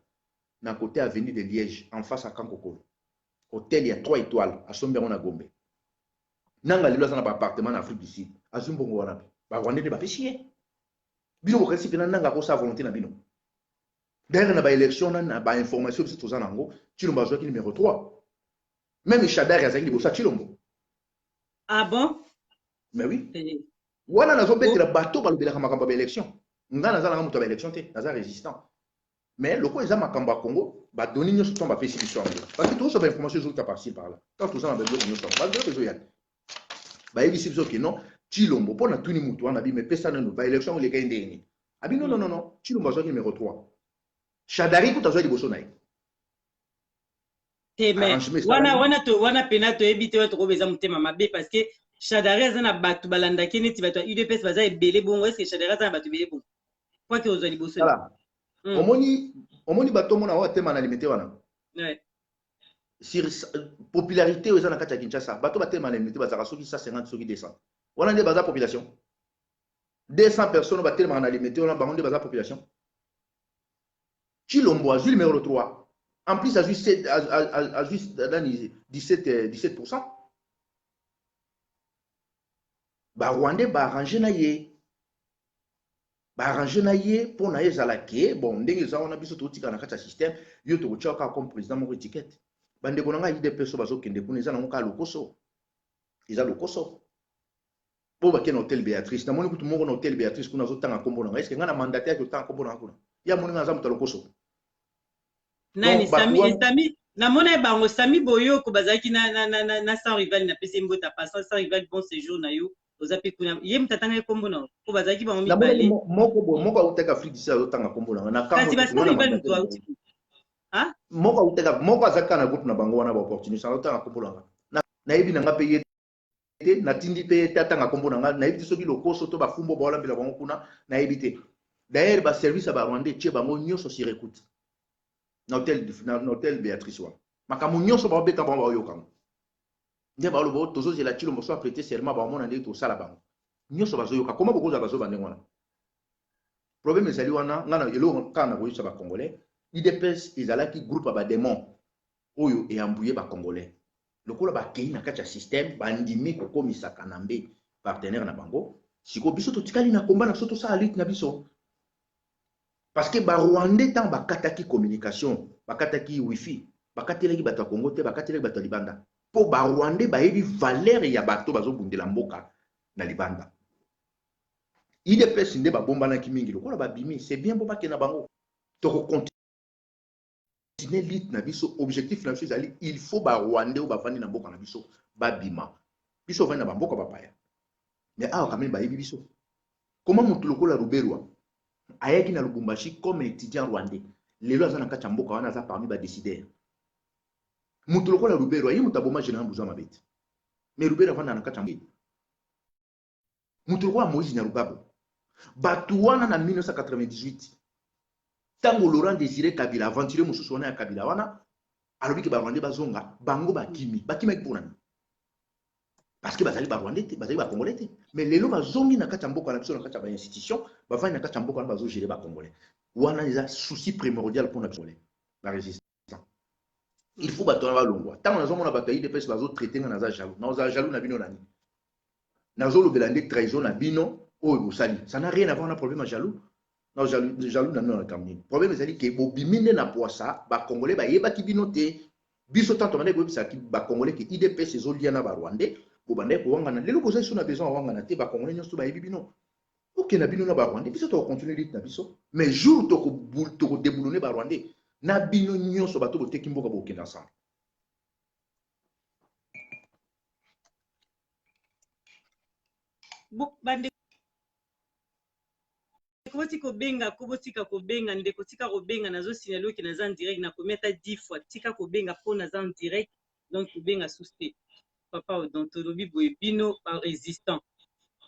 na côté avenue de Liège en face à Kankokolo hôtel il y a 3 étoiles à Sombero na Gombe nanga lelo za na ba appartement en Afrique du Sud azumbongo wana ba rwandais ne ba péchier bino ko kasi pena nanga ko sa volonté na bino d'ailleurs na ba élection na ba information biso toza nango Chilombo azwaki numéro 3 même Chadar azaki libosa Chilombo ah bon mais oui wana nazo betela bato balobelaka makambo ba élection nga naza na moto ba élection te naza résistant mais loko eza makambo ya Congo ba doni nyoso to ba pesi biso yango parce que tozo ba information zo ta par-ci par-là tant toza na besoin nyoso ba besoin ya ba yebisi biso ke non Chilombo pour na tuni mutu wana bi me pesa na no ba élection le gagne ndeni abi non non non non Chilombo azwaki numéro 3 Chadari ko tazwa liboso na ye te mais wana pena to ebite wato ko beza mutema mabe parce que Chadari azana batu balanda kene ti bato UDPS baza ebele bongo est-ce que Chadari azana batu ebele bongo quoi que ozwa liboso voilà omoni bato mona wa tema na limité wana ouais sur popularité aux na kati ya Kinshasa bato batema na limité bazaka soki 150 soki 200 wana nde baza population 200 personnes batema na limité wana bango nde baza population Chilombo a joué numéro 3 en plus a joué 17%. Ba Rwandais ba arrangé na ye pour na ezalaki bon ndenge za ona biso totika na kati ya système yo to kochaka comme président mo étiquette bande ko nga ide peso bazo kende kuna eza na ngoka lokoso eza lokoso po ba ken hôtel Béatrice na moni kutu moko na hôtel Béatrice kuna zo tanga kombo na est-ce que nga na mandataire ko tanga kombo na kuna ya moni nga za mutalo koso nani Sami na mona bango Sami boyo ko bazaki na sans rival na pesi mbota passant sans rival bon séjour na yo ozapi kuna ye mtatanga kombo na ko bazaki bango mibale moko uteka Afrique du Sud tanga kombo na kasi ba sans rival to auti ah moko azaka na groupe na bango wana ba opportunité ça tanga kombo na yebi na ngape ye na tindi pe tanga kombo na na yebi soki lokoso to ba fumbo ba wala mbela bango kuna na yebi te d'ailleurs ba service ba rwandais tie bango nyoso sur écoute na hôtel Béatrice wa makamu nyoso ba beta ba yoka nde ba lobo tozo zela Chilombo so prêter serment ba mona ndé to sala bango nyoso bazo yoka comment bokoza bazo bande wana problème ezali wana ngana elo kana ko yisa ba congolais IDPS ezalaki groupe ba démon oyo e ambouye ba congolais lokola ba kei na kati ya système ba ndimi ko komisa kanambe partenaire na bango siko biso to tikali na komba na soto sa lutte na biso parce que ba Rwandais tant ba kataki communication ba kataki wifi ba kateleki bato ya Congo te ba kateleki bato ya Libanda po ba Rwandais ba yebi valeur ya bato bazo bundela mboka na Libanda IDPS nde ba bomba na kimingi lokola ba bimi c'est bien bo ba kena bango to ko l'élite na biso objectif na biso ezali il faut ba Rwandais ou bavandi na mboka na biso babima biso vandi na bamboka bapaya mais awa quand même bayebi biso comment moto lokola Ruberwa ayaki na Lubumbashi comme étudiant rwandais lelo aza na kati ya mboka wana aza parmi ba décideurs moto lokola Ruberwa ye moto aboma général Buzoya Mabeti mais Ruberwa avanda na kati ya mboka moto lokola Moïse Nyarugabo bato wana na 1998 tango Laurent Désiré Kabila aventuré mosusu wana ya Kabila wana alobi ke barwandais bazonga bango bakimaki mpona parce que bazali barwandais te bazali bakongolais te mais lelo bazongi na kati ya mboka na biso na kati ya bainstitution bavandi na kati ya mboka wana bazogere bakongolais wana eza souci primordial mpona biso la résistance il faut bato wana balongwa ntango nazomona bato ya UDPS bazotraite nga naza jaloux naza jaloux na bino nani nazolobela nde trahison na bino oyo bosali ça n'a rien à voir na problème ya jaloux non jaloux na bino na kamnini problème ezali ke bobimi nde na poisa bakongolais bayebaki bino te biso tanto bande koyebisaki bakongolais ke UDPS ezolia na barwandais bobandai kowangana lelo kozali so na besoin awangana te bakongolais nyonso bayebi bino oke na bino na barwandais biso tokocontinue lite na biso mais jour tokodeboulone barwandais na bino nyonso bato boteki mboka bokende ensemble bande kotika kobenga kobotika kobenga ndeko tika kobenga nazosina loki naza en direct na kometa 10 fois tika kobenga po naza en direct donc kobenga suste papa odontolobi boye bino ba résistant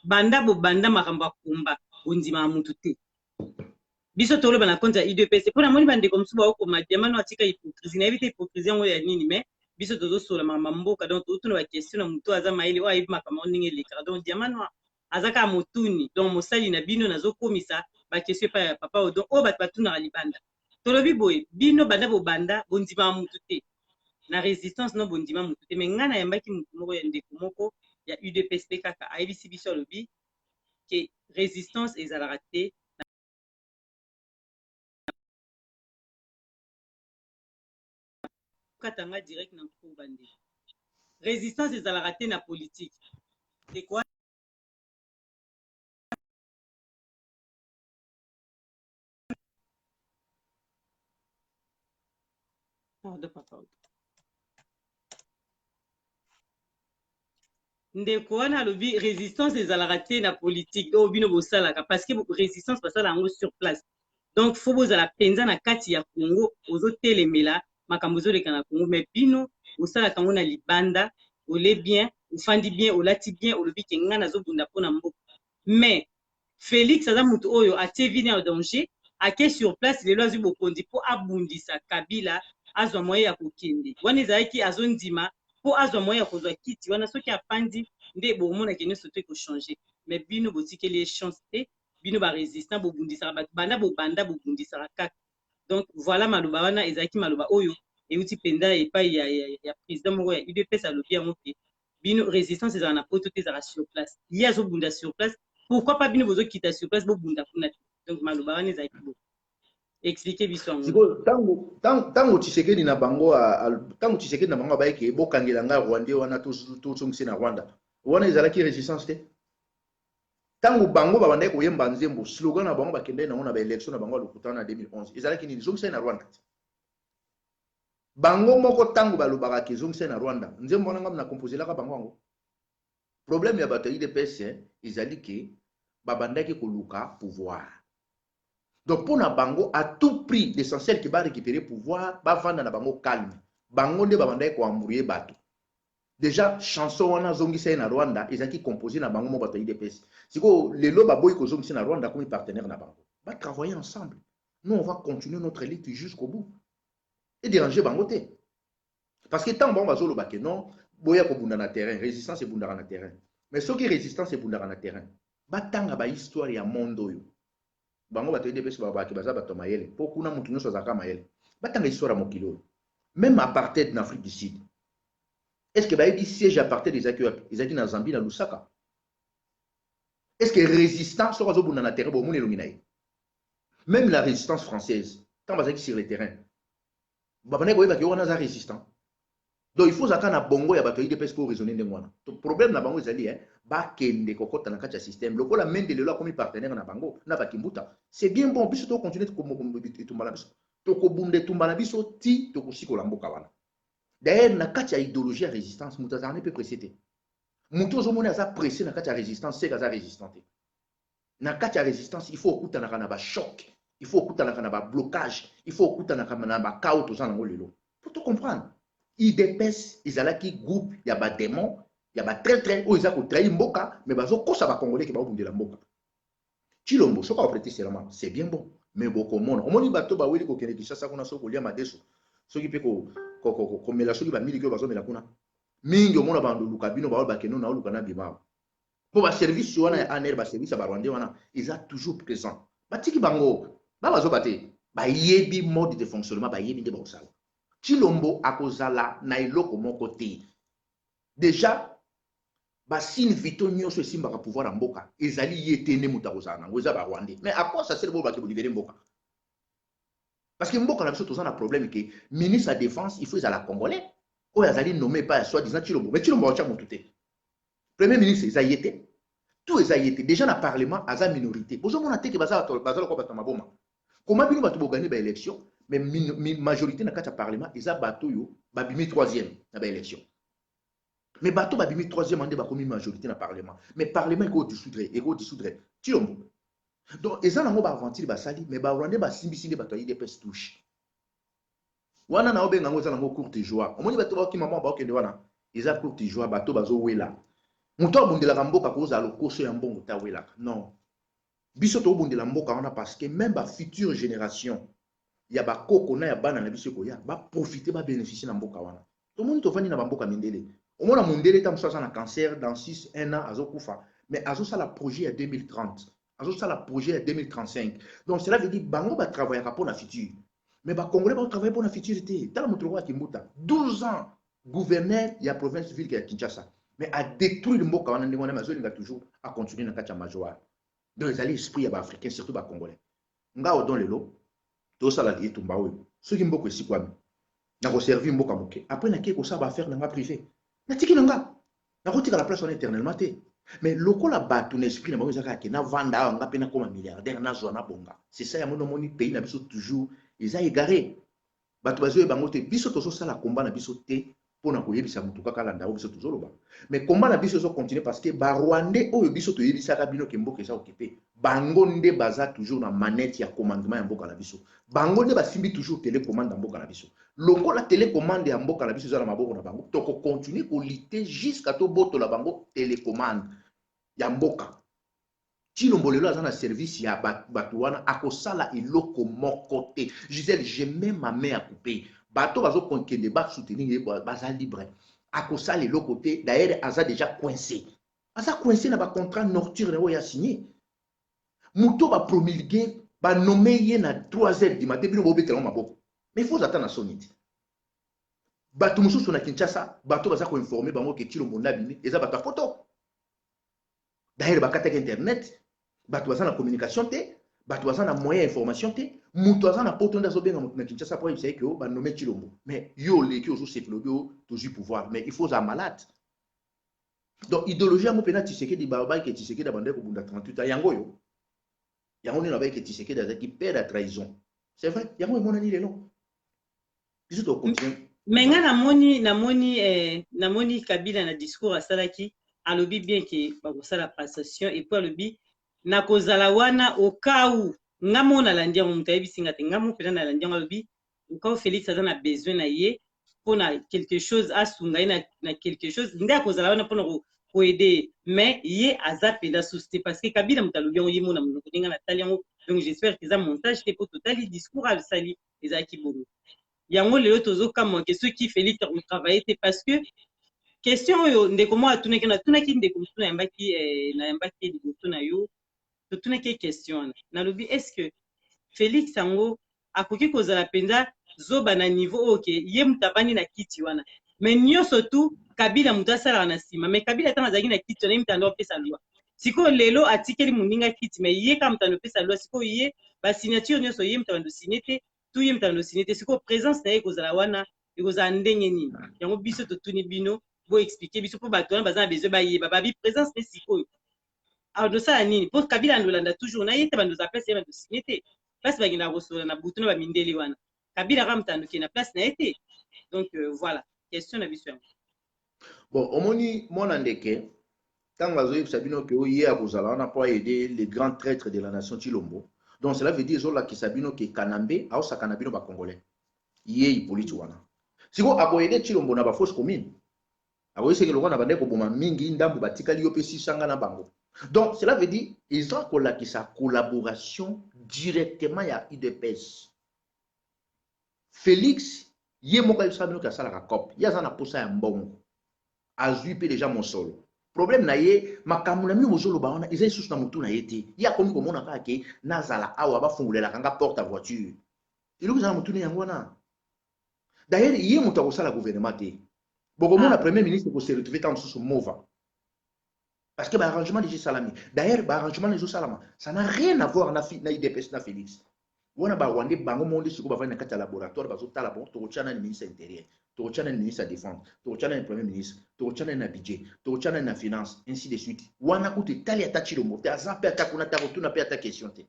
banda bobanda makambo ya kumba bondima ya mutu te biso toloba na konti ya UDPS mpo namoni bandeko mosusu baokoma diamano atika hypocrisie nayebi te hypocrisie yango ya nini mais biso tozosola makambo ya mboka donc totuna baquestion na motu aza mayele oyo ayebi makambo ndenge elekaka donc diamano aza kaka motuni donc mosali na bino nazokomisa baquestion epai ya papa oyo donc oyo bato batunaka libanda tolobi boye bino banda bobanda bondima ya mutu te na résistance no bondima mutu te mais ngai nayambaki mutu moko ya ndeko moko ya UDPS mpe kaka ayebisi biso alobi ke résistance ezalaka te katanga direct na mpo bande résistance ezalaka te na politique c'est quoi pardon papa ndeko wana alobi résistance ezalaka te na politique oyo bino bosalaka parce que résistance basala yango sur place donc fo bozala mpenza na kati ya Congo ozotelemela makambo ezoleka na Congo mais bino osalaka yango na libanda ole bien ofandi bien olati bien olobi ke ngai nazobunda mpona mboka mais Félix aza motu oyo atie vini en danger ake sur place lelo azwi bokondi mpo abundisa Kabila azwa moye ya kokende wana ezalaki azondima mpo azwa moye ya kozwa kiti wana soki afandi nde bomonaki nyonso to ekochange mais bino botikeli ye chance te bino barésistant bobundisaka bato banda bobanda bobundisaka kaka donc voilà maloba wana ezalaki maloba oyo euti mpenza epai ya président moko ya UDPS alobi yango te bino résistance ezala na poto te ezalaka sur place ye azobunda sur place pourquoi pas bino bozokita sur place bobunda kuna te donc maloba wana ezalaki bo expliquer biso yango tango Tshisekedi na bango abayeke bokangela ngai Rwandais wana tozongisi na Rwanda wana ezalaki résistance te tango bango babandaki koyemba nzembo slogan na bango bakendaki nango na baélection na bango ya lokuta na 2011 ezalaki nini zongisai na Rwanda te bango moko tango balobaka ke zongisai na Rwanda nzembo wana ngai na kompozelaka bango yango problème ya bato ya UDPS ezali ke babandaki koluka pouvoir donc pour na bango à tout prix l'essentiel qui va récupérer pouvoir bavanda na bango calme bango nde babandaki koambrouye bato déjà chanson wana zongisa na Rwanda ezaki composé na bango mo bato UDPS siko lelo baboyi ko zongisa na Rwanda comme partenaire na bango va travailler ensemble nous on va continuer notre lutte jusqu'au bout et déranger bango te parce que tant bon bazolo ba ke non boya ko bunda na terrain résistance et bunda na terrain mais ce qui résistance et bunda na terrain batanga ba histoire ya monde oyo bango bato UDPS babaki baza bato mayele po kuna mutu nyonso azaka mayele batanga histoire ya mokili oyo même apartheid en Afrique du Sud. Est-ce que bayebi siège apartheid ezaki na Zambie na Lusaka? Est-ce que résistance sur azobunda na terrain bomoni elongi na ye? Même la résistance française quand bazaki sur le terrain babane koyeba ke wana za résistant. Donc il faut zaka na bongo ya bato UDPS pour raisonner ndenge wana. Problème na bango ezali ba kende kokota na kati ya système lokola mende lelo comme partenaire na bango na bakimbuta. C'est bien bon biso to continuer to tumbala biso. tokobunde tumbana biso ti tokosikola mboka wana. D'ailleurs na kati ya idéologie ya résistance mutu azalaka mpe pressé te. Mutu ozomona aza pressé na kati ya résistance seka aza résistant te. Na kati ya résistance il faut okutanaka na ba choc, il faut okutanaka na ba blocage, il faut okutanaka na ba chaos toza nango lelo. Pour te comprendre, IDPS ezalaki groupe ya ba démon, ya ba traître oyo eza kotrahi mboka mais bazokosa ba congolais ke babundela mboka. Chilombo soka prêter serment, c'est bien bon, mais beaucoup mona. Omoni bato ba weli ko kene Kinshasa kuna soko lia madeso. Soki pe ko mela soki ba miliki bazo mela kuna. Mingi omona bando luka bino ba bakeno na luka na bima. Pour ba service wana ya ANR ba service ba Rwandais wana, ils sont toujours présents. Batiki bango, ba bazo bate, ba yebi mode de fonctionnement ba yebi de ba osala. Chilombo akozala na eloko moko te. Déjà basine vito nyonso esimbaka pouvoir ya mboka ezali ye te nde moto akozala nango eza barwandais mais à quoi ça sert bo bake bolibere mboka parce que mboka na biso toza na problème ke ministre ya défense il faut ezala congolais oyo azali nommé pas soit disant Chilombo mais Chilombo aotya motu te premier ministre eza ye te tout eza ye te déjà na parlement aza minorité bozomona te ke baza lokwa bato maboma koma bino bato bogani ba élection mais majorité na kati ya parlement eza bato oyo babimi 3e na ba élection. Mais bateau va bimi 3e mandat va commis majorité dans le Parlement. Mais le Parlement est dissoudre. Chilombo. Donc, ils ont un aventure basali, mais ba Rwanda ba simbisi de bateau IDPS touche. Wana na obenga ngo za ngo courte joie. Omoni bateau ba ki maman ba okende wana. Ils ont courte joie bateau bazo wela. Muto bundela kamboka ko za lokoso ya mbongo ta wela. Non. Biso to bundela mboka wana parce que même ba future génération ya ba koko na ya bana na biso ko ya ba profiter ba bénéficier na mboka wana. To moni to fani na mboka mindele. Au moins, mon délai est en cancer dans 6-1 an, Azokoufa. Mais Azosa la projet à 2030. Azosa la projet à 2035. Donc, cela veut dire que Bango va travailler pour la future. Mais les Congolais vont travailler pour la futurité. Dans le Moutrouwa Kimbuta, 12 ans, gouverneur, il y a province ville qui est à Kinshasa. Mais à détruire le Mboka, on a toujours à continuer dans le cas major. Donc, les alliés esprits africains, surtout les Congolais. Nga odon lelo, tout ça la lié tout mbaoyo. Ceux qui m'ont ici quoi, n'a servi Mboka moké. Après, n'a qu'est-ce que ça va faire dans la privé. Natiki nanga na kotika la place on éternellement te mais lokola batu na esprit na bango ezaka ke na vanda nga pe na koma milliardaire na zona bonga c'est ça ya mono moni pays na biso toujours eza égaré batu bazo bango te biso tozo sala combat na biso te pona koyebisa mutu kaka landa o biso tozoloba mais combat na biso zo continuer parce que ba Rwandais oyo biso toyebisaka bino ke mboka eza occupé bango nde baza toujours na manette ya commandement ya mboka na biso bango nde basimbi toujours télécommande ya mboka na biso lokola télécommande ya mboka na biso eza na maboko na bango toko continuer ko lutter jusqu'à to boto la bango télécommande ya mboka Chilombo lelo aza na service ya batu wana akosala eloko moko te Gisèle je mets ma main à couper bato bazo konkende ba soutenir baza libre akosala eloko te d'ailleurs aza déjà coincé na ba contrat nocturne oyo ya signé muto ba promulguer ba nommer ye na 3h du matin bino bobetela maboko mais il faut attendre à son idée. Bato mususu na Kinshasa, bato baza ko informer bango ke Chilombo ndabini, eza bato photo. D'ailleurs bakata internet, bato baza na communication te, bato baza na moyen information te, muto baza na poto ndazo benga na Kinshasa pour essayer que ba nommer Chilombo. Mais yo le ki ozo seplogo toujours pouvoir, mais il faut za malade. Donc idéologie mo pena Tshisekedi baba ke Tshisekedi bande ko bunda 38 ans yango yo. Yango ni na ba ke Tshisekedi azaki père de trahison. C'est vrai, yango e monani lelo. Mais namoni Kabila na discours à Salaki alobi bien que bakosala la passation et puis alobi na kozala wana au cas où ngamona landia mutayebi singa te ngamu pena na landia alobi au cas où Félix a besoin na ye pour quelque chose à sunga na quelque chose nda kozala wana pour ko aider mais ye aza pena souci parce que Kabila mutalobi on yimo na munoko ninga na taliango donc j'espère que ça montage te pour total discours à sali ezaki bongo yango lelo tozo kama que ceux qui Félix ont travaillé parce que question yo ndeko mo atuna kena tuna ki ndeko mutuna yambaki liboso na yo tuna ki question na lobi est-ce que Félix yango akoki kozala penza zoba na niveau OK ye mutabani na kiti wana mais nyonso tu Kabila mutasala na sima mais Kabila tana zaki na kiti na mutando pesa loi siko lelo atikeli muninga kiti mais ye kama mutando pesa loi siko ye ba signature nyonso ye mutando signer tout yem tando sinete siko présence na ye kozala wana ekozala ndenge nini yango biso totuni bino bo expliquer biso po bato wana baza na besoin bayeba babi présence pe sikoyo adosala nini po Kabila andolanda toujours na ye te bandoza place ye bando sinete place bagenda kosola na butu na bamindele wana Kabila ramtando qui na place n'a été. Donc voilà, question na biso. Bon, omoni mona ndeke tant que Sabino que hier vous allez on a pas aider les grands traîtres de la nation Chilombo. Donc cela veut dire zola qui Sabino que Kanambe a sa Kanabino ba congolais. Hier politique wana. Si vous avez aidé Chilombo na ba fausse commune. Awo ese que le wana bande ko boma mingi ndambu batikali yo pe 600 na bango. Donc cela veut dire ils ont sa collaboration directement ya UDPS. Félix ye moka Sabino ka sala ka cop. Ya za na posa ya mbongo. Azui pe déjà mon solo. Problème na ye makamuna mi mozolo ba wana ezali susu na mutu na yete ya komi ko mona ka ke nazala awa ba fungulela kanga porte à voiture iluku za mutu ne yango na d'ailleurs ye mutu ko sala gouvernement te boko mona premier ministre ko se retrouver tant susu mova parce que ba arrangement de salami d'ailleurs ba arrangement de salama ça n'a rien à voir na IDPS na Félix wana ba wande bango monde siko ba va na kata laboratoire bazo tala bon to chana ni ministre intérieur to chana ni ministre de défense to chana ni premier ministre to chana na budget to chana na finance ainsi de suite wana kuti tali atachi lo mote azampe atakuna ta retourna pe ata question te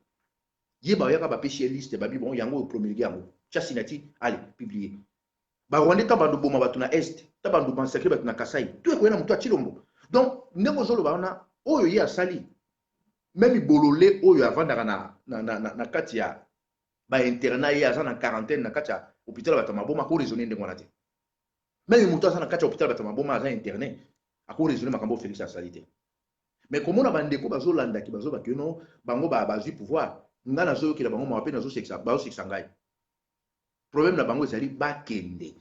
ye ba yaka ba pêcher liste ba bi bon yango promulguer yango cha sinati allez publier ba wande ta bandu boma batu na est ta bandu ban secret batu na Kasai tout ko na mutu achilombo donc ndeko zolo ba wana oyo ye asali même bololé oyo avanda na kati ya ba internat ye aza na quarantaine na kati ya hôpital bato maboma ko raisonner ndenge wana te même mutu aza na kati ya hôpital bato maboma aza internet ako raisonner makambo Félix asali te mais komona bandeko bazolanda ki bazobaki no bango bazwi pouvoir nga nazoyokela bango mawape bazosekisa ngai problème na bango ezali bakende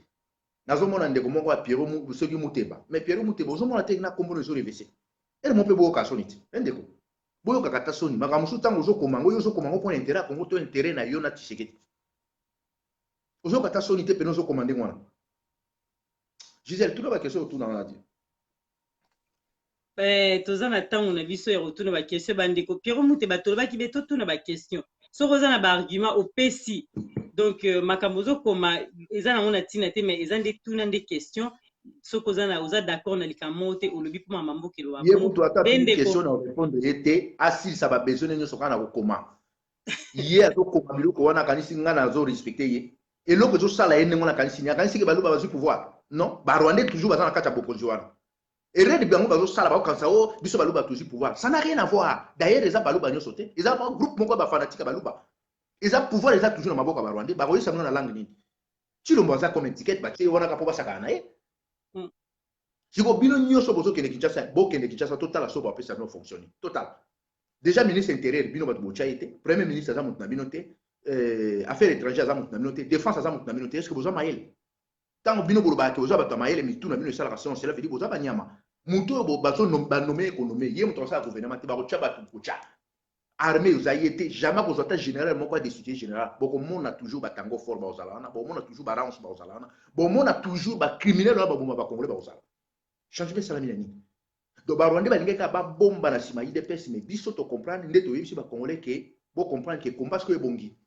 nazomona ndeko moko ya Pierrot soki Muteba mais Pierrot Muteba ozomona te na kombono ezorevese ele mo mpe boyoka soni te ndeko boyoka kata soni makambo mosusu ntango ozokoma ngo yo ozokoma ngo mpona intérêt ya Congo to intérêt na yo na Tshisekedi ozokata soni te pene ozokoma ndenge wana Gisèle tuna bakestion otuna wana te toza na ntango na biso ya kotuna bakestion bandeko Pierrot Muteba tolobaki be totuna bakestion soki oza na baargument opesi donc makambo ozokoma eza nango na ntina te mais eza nde tuna nde question soki oza d'accord na likambo te olobi mpo mama mboka eloba ye mutu ata tuni question na répondre ye te asilisa babesoin nyonso kaka na kokoma ye azokoma biloko wana akanisi nga nazorespecte ye eloko ezosala ye ndenge wana akanisi ke baloba bazwi pouvoir non barwandais toujours baza na kati ya bokonzi wana erreur bango bazosala bakokanisa o biso baloba tozwi pouvoir ça n'a rien à voir d'ailleurs eza baloba nyonso te eza groupe moko ya bafanatique baloba eza pouvoir eza toujours na maboko ya barwandais bakoyisa ngo na langue nini Chilombo aza comme étiquette batie wana mpo basakana na ye siko bino nyonso bozokende Kinshasa totala so bapesa bino fonctionner total déjà ministre intérieur bino bato botia ye te premier ministre aza moto na bino te affaires étrangères aza moto na bino te défense aza moto na bino te est ce que bozwa mayele ntango bino bolobaki bozwa bato ya mayele mitu na bino esalaka selon cela veut dire bozwa banyama moto oyo banome économie ye moto asala gouvernement te bakotia bato kotia armée oza ye te jamais kozwa ta général moko ya décider général bokomona toujours batango fort bakozala wana bomona toujours barange bakozala wana bomona toujours bacriminel wana baboma bakongolais bakozala changement esalami na nini donc barwandais balingaki babomba na nsima IDPS mais biso tocomprendre nde toyebisi bacongolais ke bocomprendre ke komba sikoyo ebongi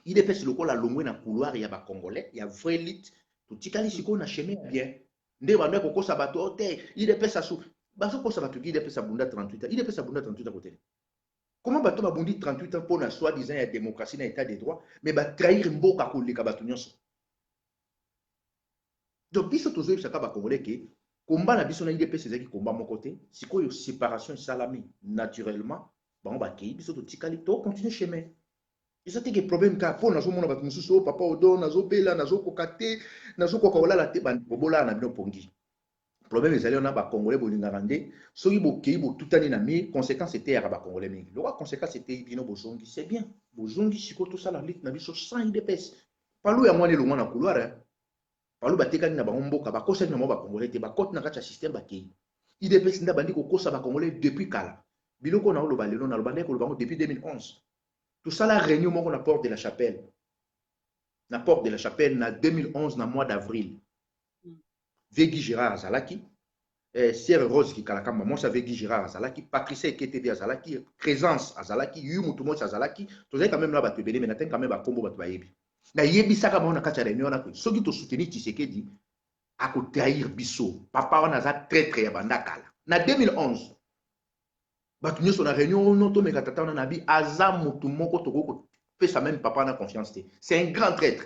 IDPS lokola longwe na couloir ya bacongolais ya vrai élite totikali sikoyo na chemin ya bien nde bando kokosa bato te IDPS asu bazokosa bato ki IDPS abunda 38 ans IDPS abunda 38 ans côté comment bato babundi 38 ans pour na soi-disant ya démocratie na état de droit mais batrahir mboka koleka bato nyonso donc biso tozoyebisaka bacongolais ke combat na biso na IDPS ezaki combat moko te sikoyo séparation esalami naturellement bango bakei biso totikali to continuer chemin eza teke problème ka mpo nazomona bato mosusu o papa odo nazobela nazokoka te nazokoka kolala te bobolala na bino pongi problème ezali wana bacongolais bolingaka nde soki bokei botutani na mire conséquence eteyaka bacongolais mingi lokwa conséquence etei bino bozongi c'est bien bozongi sikoyo tosala lite na biso sans IDPS palu ya mwana elongwa na couloir palu batekani na bango mboka bakosani na mwa bacongolais te bakoti na kati ya système bakei IDPS nda bandi kokosa bacongolais depuis kala biloko na oloba lelo na lobandaki koloba ngo depuis 2011 tosala réunion moko na porte de la chapelle na 2011 na mois d'avril Vegui Gérard azalaki Sierre Rose Kikalakamba mwasi Vegui Gérard azalaki Patricia Eketebe azalaki Présence azalaki yu mutu mwasi azalaki tozali quand même na bato ebele mais natengi quand même bakombo bato bayebi na yebisaka bango na kati ya réunion wana soki tosoutenir Tshisekedi akotrahir biso papa wana aza traître ya banda kala na 2011 bato nyonso na réunion ono tomeka tata wana na bi aza mutu moko tokoko pesa même papa na confiance te c'est un grand traître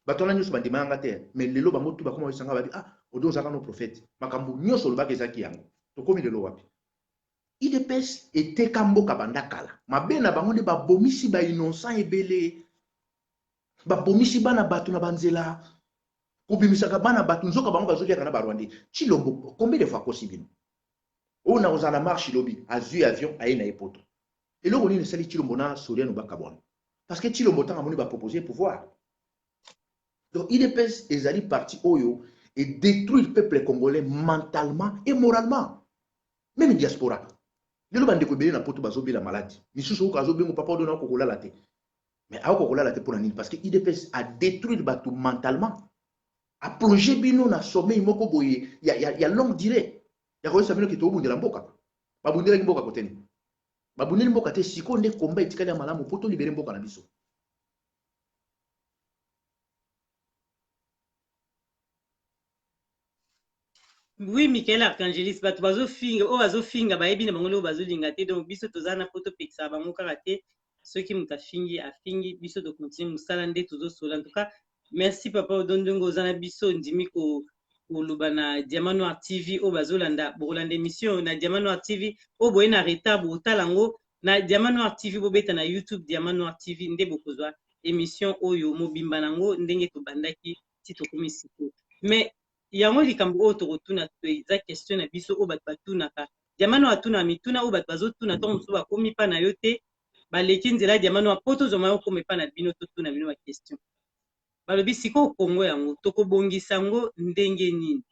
bato wana nyonso bandimanga te mais lelo bango tu bakoma esanga babi ah odo ozaka no prophète makambo nyonso olobaka ezaki yango tokomi lelo wapi IDPS eteka mboka banda kala mabe na bango nde babomisi innocent ebele babomisi bana bato na banzela kobimisaka bana bato nzoka bango bazoliaka na barwandi Chilombo combien de fois akosi bino oyo na kozala marche lobi azwi avion aye na ye poto eloko nini esali Chilombo na Soriano bakabwana parce que Chilombo ntango amoni baproposer pouvoir. Donc IDPS ezali parti oyo et détruit le peuple congolais mentalement et moralement même diaspora lelo bandeko ebele na poto bazobela maladi misusu oyo azobengo papa odona kokolala te mais akokolala te mpona nini parce que IDPS a détruit bato mentalement a plongé bino na sommeil moko boye ya longue durée ya koyesa bino ke tobundela mboka babundelaki mboka koteni babundeli mboka te siko nde komba etikali ya malamu po tolibere mboka na biso. Oui, Michael Archangelis, bato bazofinga o bazofinga bayebi na bango leo bazolinga te donc biso toza na poto pekisa bango kaka te soki moto afingi biso to continue mosala nde tozosola. En tout cas merci papa odondongo oza na biso ndimi koloba na Diamant Noir TV o bazolanda bokolanda émission na Diamant Noir TV o boye na retard botala yango na Diamant Noir TV bobeta na YouTube Diamant Noir TV nde bokozwa émission oyo mobimba nango ndenge tobandaki ti tokomi siko mais yango likambo oyo tokotuna eza question na biso oyo bato batunaka Diamant Noir atuna mituna oyo bato bazotuna ntongo mosusu bakomi mpa na yo te baleki nzela ya Diamant Noir po tozoma yo koma mpa na bino totuna bino bakestion balobi sikoyo kongo yango tokobongisa yango ndenge nini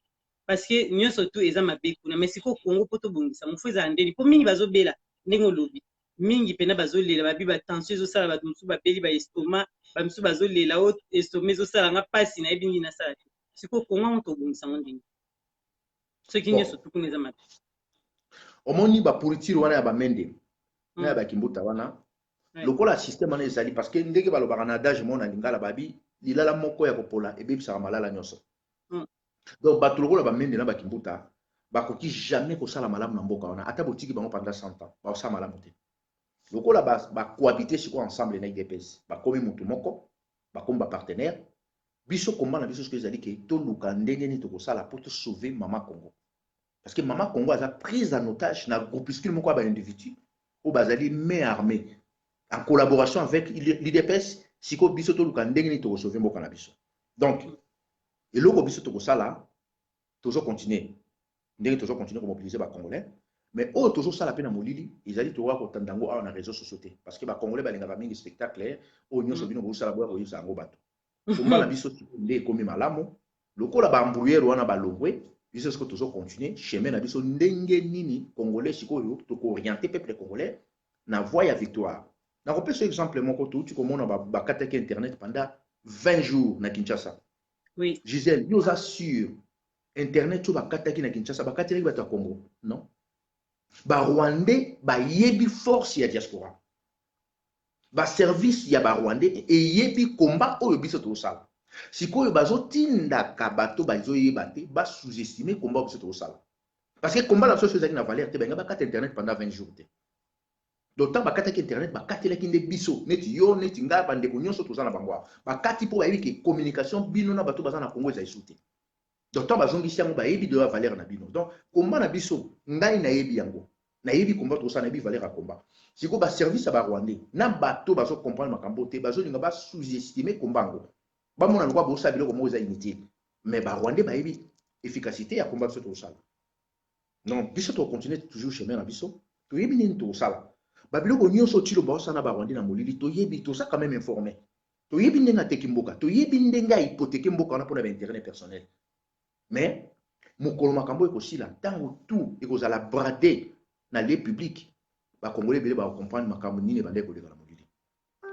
parce que nyonso tu eza mabe kuna mais sikoyo kongo po tobongisa yango fo ezala ndeni mpo mingi bazobela ndenge olobi mingi mpena bazolela babi batension ezosala bato mosusu babeli baestoma bamisusu bazolela o estoma ezosalanga mpasi nayebi nini nasala te sikoyo kongo yango tobongisa yango ndenge soki nyonso tu kuna eza mabe omoni bapourriture wana ya bamende na ya bakimbuta wana lokola système wana ezali parce que ndenge balobaka na adage mo na lingala babi lilala moko ya kopola ebebisaka malala nyonso donc bato lokola bamende na bakimbuta bakoki jamais kosala malamu na mboka wana ata botiki bango pendant 100 ans bakosala malamu te lokola bakohabite sikoyo ensemble na IDPS bakomi mutu moko bakomi bapartenaire biso komba na biso soki ezali ke toluka ndenge nini tokosala po tosauve mama Congo parce que mama Congo aza prise en otage na groupuscule moko ya baindividu oyo bazali main armée en collaboration avec l'IDPS sikoyo biso toluka ndenge nini tokosauve mboka na biso donc eloko biso tokosala tozocontinue ndenge tozocontinue komobilize bacongolais mais oyo tozosala mpe na molili ezali tokoka kotanda yango awa na réseau sociaux te parce que bacongolais balingaka mingi spectacle oyo nyonso bino bozosala boya koyebisa yango bato komba na biso nde ekomi malamu lokola bambrouillere wana balongwe biso sikoyo tozocontinue chemin na biso ndenge nini congolais sikoyo tokooriente peuple congolais na voie ya victoire nakopesa exemple moko touti komona bakataki internet pendant 20 jours na Kinshasa. Oui. Gisèle, yo oza sur internet oyo bakataki na Kinshasa bakatelaki bato ya Congo non barwandais bayebi force ya diaspora baservice ya barwandais eyebi komba oyo biso tozosala sikoyo bazotindaka bato bazoyeba te basous-estime komba oyo biso tozosala parce que komba na biso ezali na valeur te balinga bakata internet pendant 20 jours te d'autant bakataki internet bakatelaki nde biso neti yo neti ngai bandeko nyonso toza na bango awa bakati mpo bayebi ke communication bino na bato baza na Congo eza esu te d'autant bazongisi yango bayebi de la valeur na bino donc komba na biso ngai nayebi yango nayebi komba tozosala nayebi valeur ya komba sikoyo baservice ya barwandais na bato bazocomprendre makambo te bazolinga basous-estime komba yango bamona lokwa bosala biloko moko eza inutile mais barwandais bayebi efficacité ya komba biso tozosala non biso tokontinue toujours chemin na biso toyebi nini tozosala babiloko nyonso tilo baosala na barwandais na molili toyebi toza quand même informé toyebi ndenge ateki mboka toyebi ndenge ahypotheke mboka wana mpona baintérêt personnel mais mokolo makambo ekosila ntango tout ekozala bradé na lieu public bakongolais ebele bakomprendre makambo nini ebanda ekoleka na molili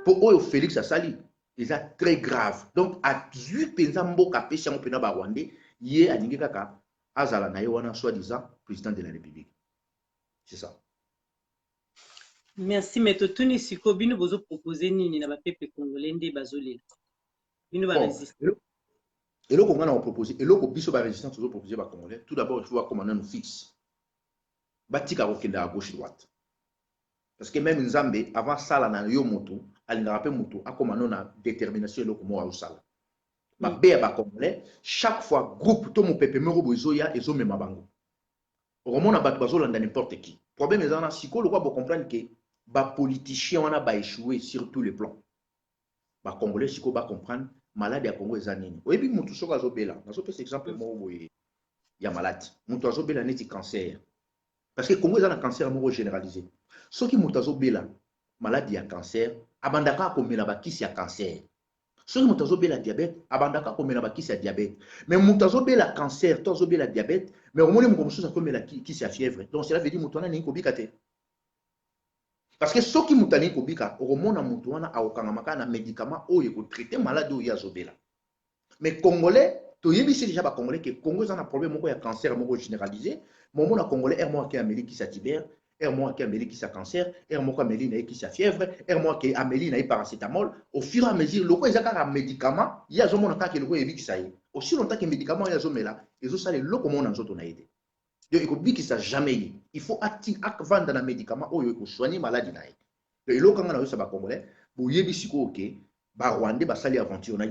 mpo oyo Félix asali eza très grave donc azwi mpenza mboka apesi yango mpena barwandais ye alingi kaka azala na ye wana soi-disant président de la république c'est ça. Merci mais totuni siko bino bozo proposer nini na bapepe congolais nde bazolela bino ba résister eloko ngana on proposer eloko biso ba résistance tozo proposer ba congolais tout d'abord il faut voir comment nous fixe batika kokenda à gauche droite parce que même Nzambe avant sala na yo moto alingaka pe moto akoma na détermination eloko mo azosala mabe ya ba congolais chaque fois groupe to mopepe moko bozoya ezomema bango okomona bato bazolanda n'importe qui problème eza na sikoyo lokwa bocomprendre ke bapoliticien wana baéchoué sur tous les plans bacongolais sikoyo bacomprendre malade ya congo eza nini oyebi motu soki azobela nazopesa exemple moko boye ya malade moto azobela neti cancer parce que congo eza na cancer moko généralisé soki moto azobela maladi ya cancer abandaka akomela bakisi ya cancer soki moto azobela diabete abandaka akomela bakisi ya diabete mais moto azobela cancer to azobela diabete mais omoni moko mosusu akomela kisi ya fièvre donc cela veut dire moto wana alingi kobika te parce que soki moto alingi kobika okomona moto wana akokangamaka na médicament oyo ekotraite maladi oyo azobela mais congolais toyebisi déjà bacongolais ke congo eza na problème moko ya cancer moko généralisé momona congolais r moko ake ameli kisi ya tibere r moko ake ameli kisi ya cancer r moko ameli na ye kisi ya fièvre r moko ake ameli na ye paracétamol au fur et à mesure loko eza kaka médicament ye azomona kaka eloko eyebikisa ye aussi longtemps ke médicament oyo azomela ezosala eloko moko na nzoto na ye te donc ekobikisa jamais ye il faut akvanda na médicament oyo ekosoigne maladi na ye donc eloko kanga na yosa bacongolais boyebi sikoyo ke barwandais basali aventure na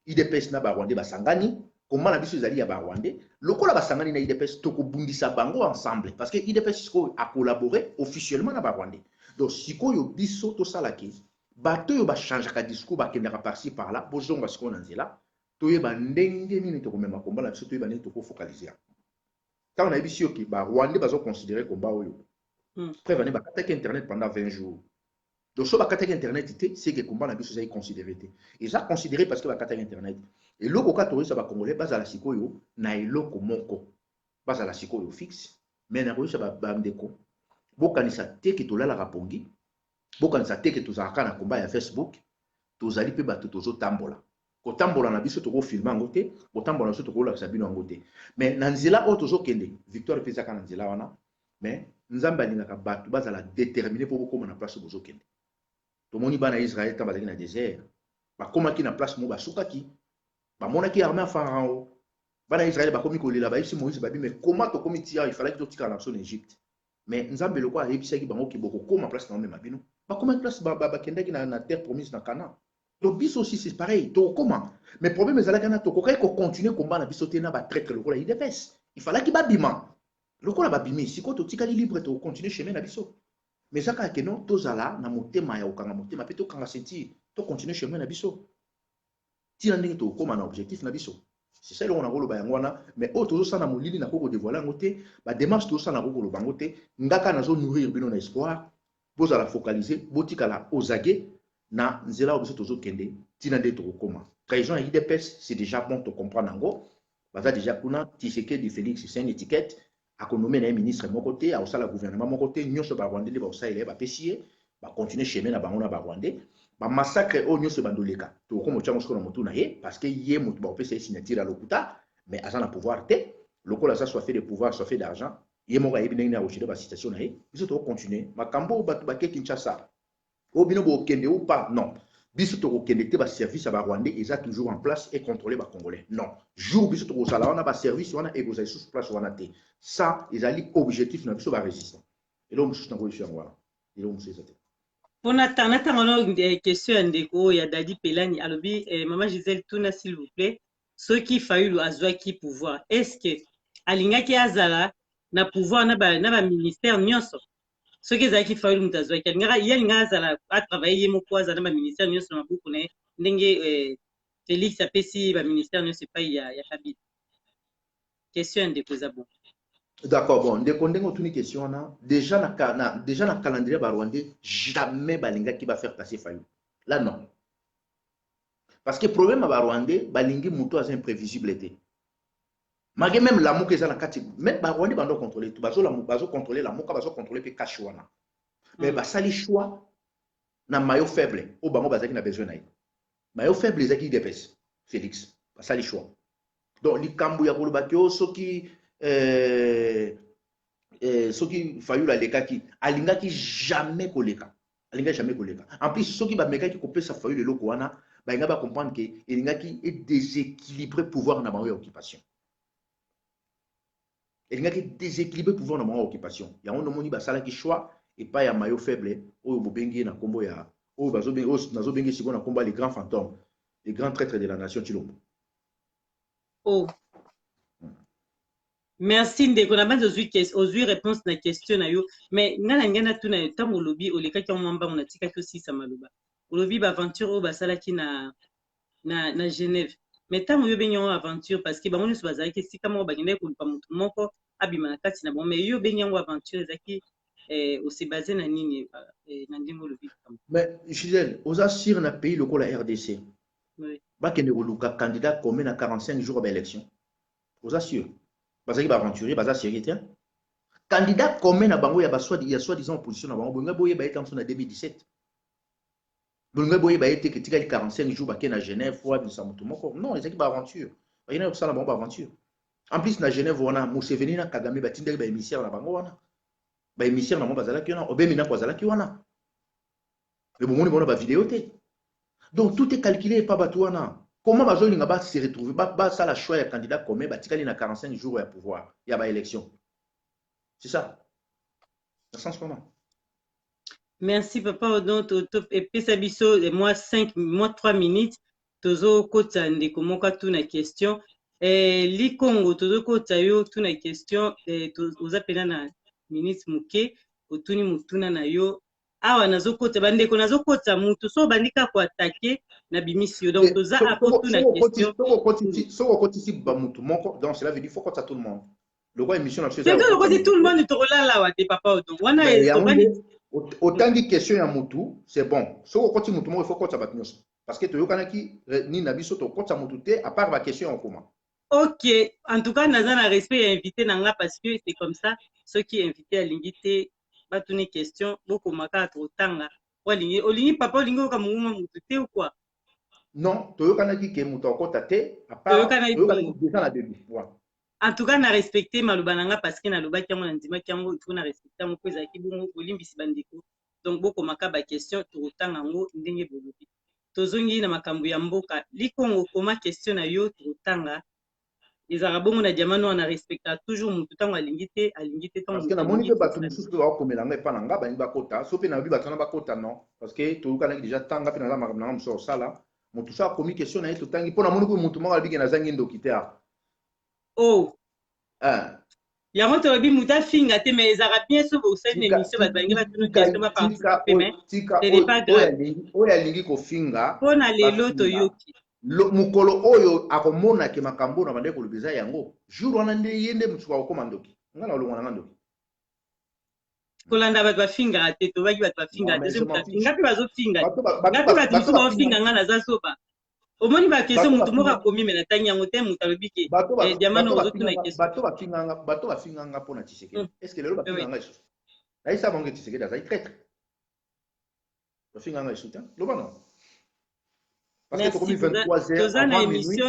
idps na barwandais basangani komba na biso ezali ya barwandais lokola basangani na idps tokobundisa bango ensemble parce que idps sikoyo acollaboré officiellement na barwandais donc sikoyo biso tosalaki bato oyo bachangeaka discours bakendaka parci par là bozonga sikoyo na nzela toyeba ndenge nini tokomema komba na biso toyeba nini tokofocaliser ntango na yebisi yoki barwandais bazoconsidere komba oyo preuve ane bakataki internet pendant 20 jours donc so bakataki internet te c'est que komba na biso ezali considéré te eza considéré parce que bakataki internet eloko ka toyebisa bacongolais bazala sikoyo na eloko moko bazala sikoyo fixe mais na koyebisa bandeko bokanisa te ke tolalaka pongi bokanisa te ke tozalaka na komba ya facebook tozali mpe bato tozotambola kotambola na biso tokofilme yango te kotambola na biso tokolakisa bino yango te mais na nzela oyo tozokende victoire mpe ezaka na nzela wana mais nzambe alingaka bato bazala déterminé mpo bokóma na place bozokende tomoni bana israel ntango bazalaki na désert bakomaki na place moko basukaki bamonaki armée ya pharaon bana israel bakomi kolela bayebisi moïse babi mais comment tokomi tia il fallait totikala na biso na égypte mais nzambe loko ayebisaki bango ke bokokóma place na omema bino bakomaki place bakendaki na terre promise na Canaan. Donc biso aussi c'est pareil tokokóma mais problème ezalaki na tokokaki kocontinue komba na biso te na batraître lokola idps il fallaki babima lokola babimi sikoyo totikali libre tokontinue chemin na biso mais ezaka ke non tozala na motema ya kokanga motema mpe tokanga ceinture tokontinue chemin na biso tina ndenge tokokóma na objectif na biso c'est ça eloko nakoloba yango wana mais oyo tozosala na molili nakoki kodevoile yango te badémarche tozosala nakoki koloba yango te ngaka nazonourrir bino na espoir bozala focaliser botikala ozage na nzela oyo biso tozokende tina nde tokokóma trahison ya idps c'est déjà bon tocomprendre yango baza déjà kuna Tshisekedi Félix c'est une étiquette akonome na ye ministre moko te akosala gouvernement moko te nyonso barwandais nde bakosalela ye bapesi ye bacontinue chemin na bango na barwandais bamassacre oyo nyonso bandoleka tokokóma otyango siko na motu na ye parce que ye moto bakopesa ye signature ya lokuta mais aza na pouvoir te lokola aza soit fait de pouvoir soit fait d'argent ye moko ayebi ndenge na koshire basitation na ye biso tokocontinue makambo oyo bato bake Kinshasa oyo bino bokende ou pas non biso tokokende te baservice ya barwandais eza toujours en place et contrôlé bacongolais non jour biso tokozala wana baservice wana ekozala lisusu place wana te ça ezali objectif na biso barésistant eloko mosusu nango yesu yango wana eloko mosusu eza te mpona ntango no question ya ndeko oyo ya Dadi Pelani alobi mama Gisèle tuna s'il vous plaît soki Fayulu azwaki pouvoir est-ce que alingaki azala na pouvoir na baministère nyonso soki ezalaki Fayulu moto azwaki ye alingaki azala atravaille ye moko azala na baministère nyonso na mabuku na ye ndenge Félix apesi baministère nyonso epai ya Kabila question ya ndeko eza bon. D'accord, bon, ndeko ndenge otuni question wana déjà na calendrier barwandais jamais balinga qui va faire passer Fayulu là non parce que problème à barwandais balingi muto az imprévisible été malgré même l'amour que ça na kati même barwandais bando contrôler tout bazo contrôler l'amour ka bazo contrôler pe cash wana mais basali choix na maillot faible au bango bazaki na besoin na ye maillot faible ezaki DPS Félix basali choix donc likambo ya koloba ke soki soki Fayulu alingaki jamais koleka en plus soki bamekaki kopesa Fayulu eloko wana balinga ba comprendre que elingaki déséquilibré pouvoir na bango ya occupation elingaki déséquilibré pouvoir na bango ya occupation yango nomoni basalaki choix epai ya maillot faible oyo bobengi na kombo ya oyo nazobengi sikoyo na kombo ya les grands fantômes le grand traître de la nation Chilombo. Oh. Merci ndeko na banza ozwi réponse na question na yo mais ngana tuna ntango olobi olekaki omwamba on atikaki osisa maloba olobi baaventure oyo basalaki na Genève mais ntango yo bengi yango aventure parce que bango nyonso bazalaki esika moko bakendaki kolupa motu moko abima na kati na bango mais yo bengi yango aventure ezalaki osebase na nini na ndenge olobi mais Gisèle oza sur na pays lokola RDC bakende koluka candidat commun na 45 jours ba élection oza sûr bazaki baaventurier baza sérieux te candidat commun na bango ya soi-disant opposition na bango bolinga boyeba ete na 2017 bolinga boyeba ete ke tikali 45 jours bake na Genève fo abimisa motu moko non ezalaki baaventure bakende kosala bango baaventure en plus na Genève wana Museveni na Kagame batindaki baémissaire na bango wana baémissaire na bango bazalaki wana obemi nako azalaki wana me bomoni bona bavideo te donc tout est calculé pa bato wana. Comment bazolinga ba se retrouver ba ça la choix ya candidat commun batikali na 45 jours ya pouvoir ya ba élection. C'est ça. Ça sens comment? Merci papa Odon top et pesa biso moi 3 minutes tozo kota ndeko moka tuna question li Congo tozo kota yo tuna question toza pena na minutes muke otuni mutuna na yo awa nazokota bandeko nazokota mutu so bandika ko attaquer na bimisio donc toza akotuna question soko kotisi ba mutu moko donc cela veut dire faut kota tout le monde le quoi émission na c'est que koti tout le monde tolala wa te papa Odon wana autant de questions ya mutu c'est bon soko koti mutu moko il faut kota bat nyonso parce que toyokanaki ni na biso to kota mutu te à part ba question en commun. OK, en tout cas naza na respect invité nanga parce que c'est comme ça ceux qui invités à l'invité batuni question beaucoup maka totanga olingi papa olingi ka munguma mutu te ou quoi? Non, toyokanaki ke mutu akota te à part toyokanaki déjà na début. En tout cas na respecter maloba nanga parce que na loba kiango na ndima kiango il faut na respecter mo peza ki bongo olimbisi bandeko donc beaucoup maka ba question totanga ngo ndenge bolobi tozongi na makambo ya mboka likongo koma question na yo totanga les arabes na diamant on a respecté toujours mutu tango alingi te tant parce que na moni ke batu mususu ba komela nga pa nga ba ngi ba kota so pe na bi batana ba kota non parce que to kana déjà tanga pe na la makambo na mso sala mutu sa komi question na ye totangi pona moni ko mutu moko alibiki na zangi ndokita oh yango tolobi muta finga te mais les arabes bien so bo sel émission ba bangi ba tunu question ba participer mais c'est pas grave oya lingi ko finga pona lelo to yoki mukolo oyo akomona ke makambo na bande kolobeza yango jour wana nde yende mutuka okoma ndoki ngana olongwana ndoki kolanda bato bafinga te to baki bato bafinga te so bafinga pe bazo finga ngapi bato musu ba finga ngana za soba omoni ba question mutu moko akomi mena tangi yango te mutu alobi ke diamano ozotuna question bato bafinga nga pona Tshisekedi est-ce que lelo bafinga nga isu aisa bango Tshisekedi azali traître bafinga nga isu te loba non. Parce que comme 23h avant minuit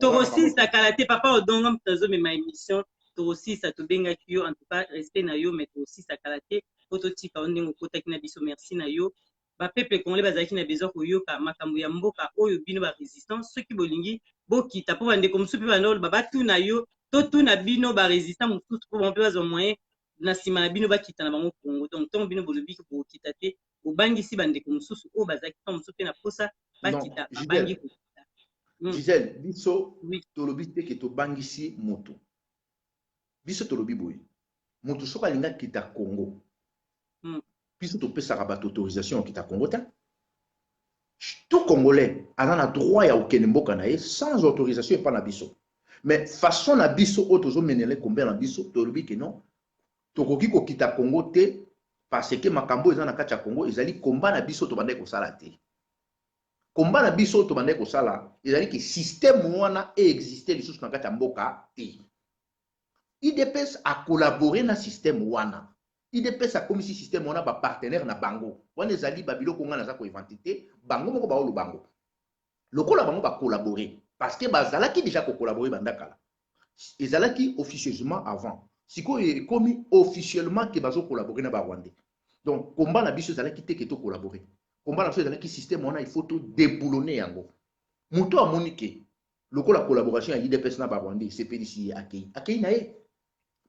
aussi ça kalaté papa odongo mtazo me ma émission to aussi ça to benga kyo en tout cas respect na yo mais aussi ça kalaté ototika ondingo kotaki na biso merci na yo ba peuple congolais bazaki na besoin ko yoka makambo ya mboka oyo bino ba résistance ceux qui bolingi bokita po bande comme soupe banol baba tuna yo to tuna bino ba résistant mututu po bon peu moyen na sima na bino bakita na bango Congo donc ton bino bolobi ko bokita te obangisi bande comme susu o bazaki to musupe na posa bakita bangi ko Gisèle biso tolobi te ke to bangisi moto biso tolobi boy moto soka linga kita Congo biso to pesa bato autorisation kita Congo ta tout congolais a na droit ya okene mboka na ye sans autorisation et pas na biso mais façon na biso otozo menele combien na biso tolobi ke non tokoki ko kita Congo te parce que makambo eza na kati ya Congo ezali combat na biso to bande ko sala te combat na biso to bande ko sala ezali ke système wana exister lisusu na kati ya mboka te IDPS a collaboré na système wana IDPS a comme si système wana ba partenaire na bango wana ezali ba biloko ngana za ko inventer bango moko ba olo bango lokola bango ba collaborer parce que bazalaki déjà ko collaborer bandakala ezalaki officieusement avant sikoyo komi officiellement que bazo collaborer na ba Rwandais donc combat na biso ezalaki te ke to collaborer combat na biso ezalaki système wana il faut to déboulonner yango muto amoni ke lokola collaboration ya IDPS na ba Rwandais CPDC akei na ye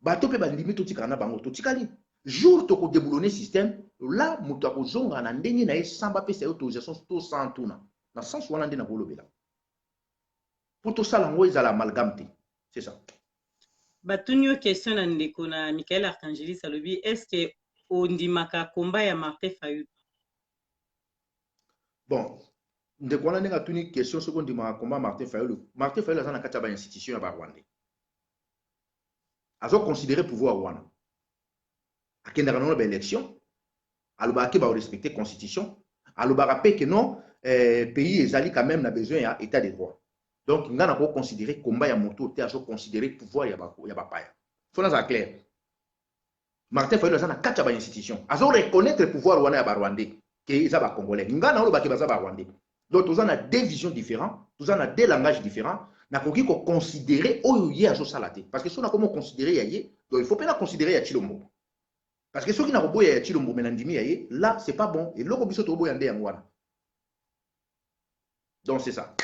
bato pe ba limite otika na bango to tikali jour to ko déboulonner système là muto akozonga na ndenge na ye samba pe sa autorisation to sans tuna na sens wana nde na kolobela pour tout ça lango ezala amalgame, c'est ça. Batuni yo question na ndeko na Michael Archangelis alobi est-ce que ondimaka combat ya Martin Fayulu? Bon, ndeko wana ndenge atuni question soki ondimaka combat Martin Fayulu. Martin Fayulu aza na kati ya ba institution ya ba Rwandais. Azo considérer pouvoir wana. Akendaka na ba élection, alobaka ke ba respecter constitution, alobaka pe que non pays ezali quand même na besoin ya état de droit. Donc nga na ko considérer combat ya moto te azo considérer pouvoir ya ba paya. Faut na clair. Martin Fayulu aza na kati ya ba institution, azo reconnaître pouvoir wana ya ba Rwandais que eza ba Congolais. Nga na olobaka baza ba Rwandais. Donc tous en a deux visions différentes, tous en a deux langages différents. Na koki ko considérer oyo ye azo salate parce que si on a comment considérer ya ye, donc il faut pas considérer ya Chilombo. Parce que ceux qui n'a pas boya ya Chilombo menandimi ya ye, là c'est pas bon et loko biso to boya nde yangwana. Donc c'est ça.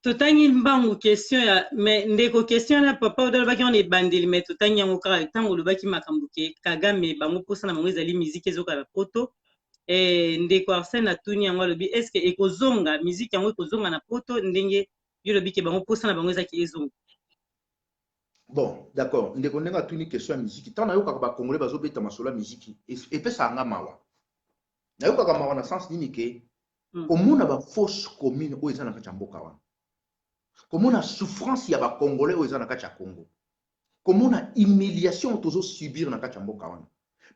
Totangi mbangu question ya mais ndeko question na papa odolobaki on est bandeli mais totangi yango kaka tango lobaki makambo ke Kagame bango posa na bango ezali musique ezoka na poto ndeko Arsène atuni yango alobi est-ce que ekozonga musique yango ekozonga na poto ndenge yo lobi ke bango posa na bango ezaki ezonga? Bon, d'accord. Ndeko ndenge atuni question ya musique tant na yo kaka ba Congolais bazobeta masolo ya musique epesa anga mawa. Na yo kaka mawa na sens nini ke komona ba fausse commune oyo eza na kati ya mboka wana. Komona souffrance ya ba Congolais oyo eza na kati ya Congo. Komona humiliation tozo subir na kati ya mboka wana.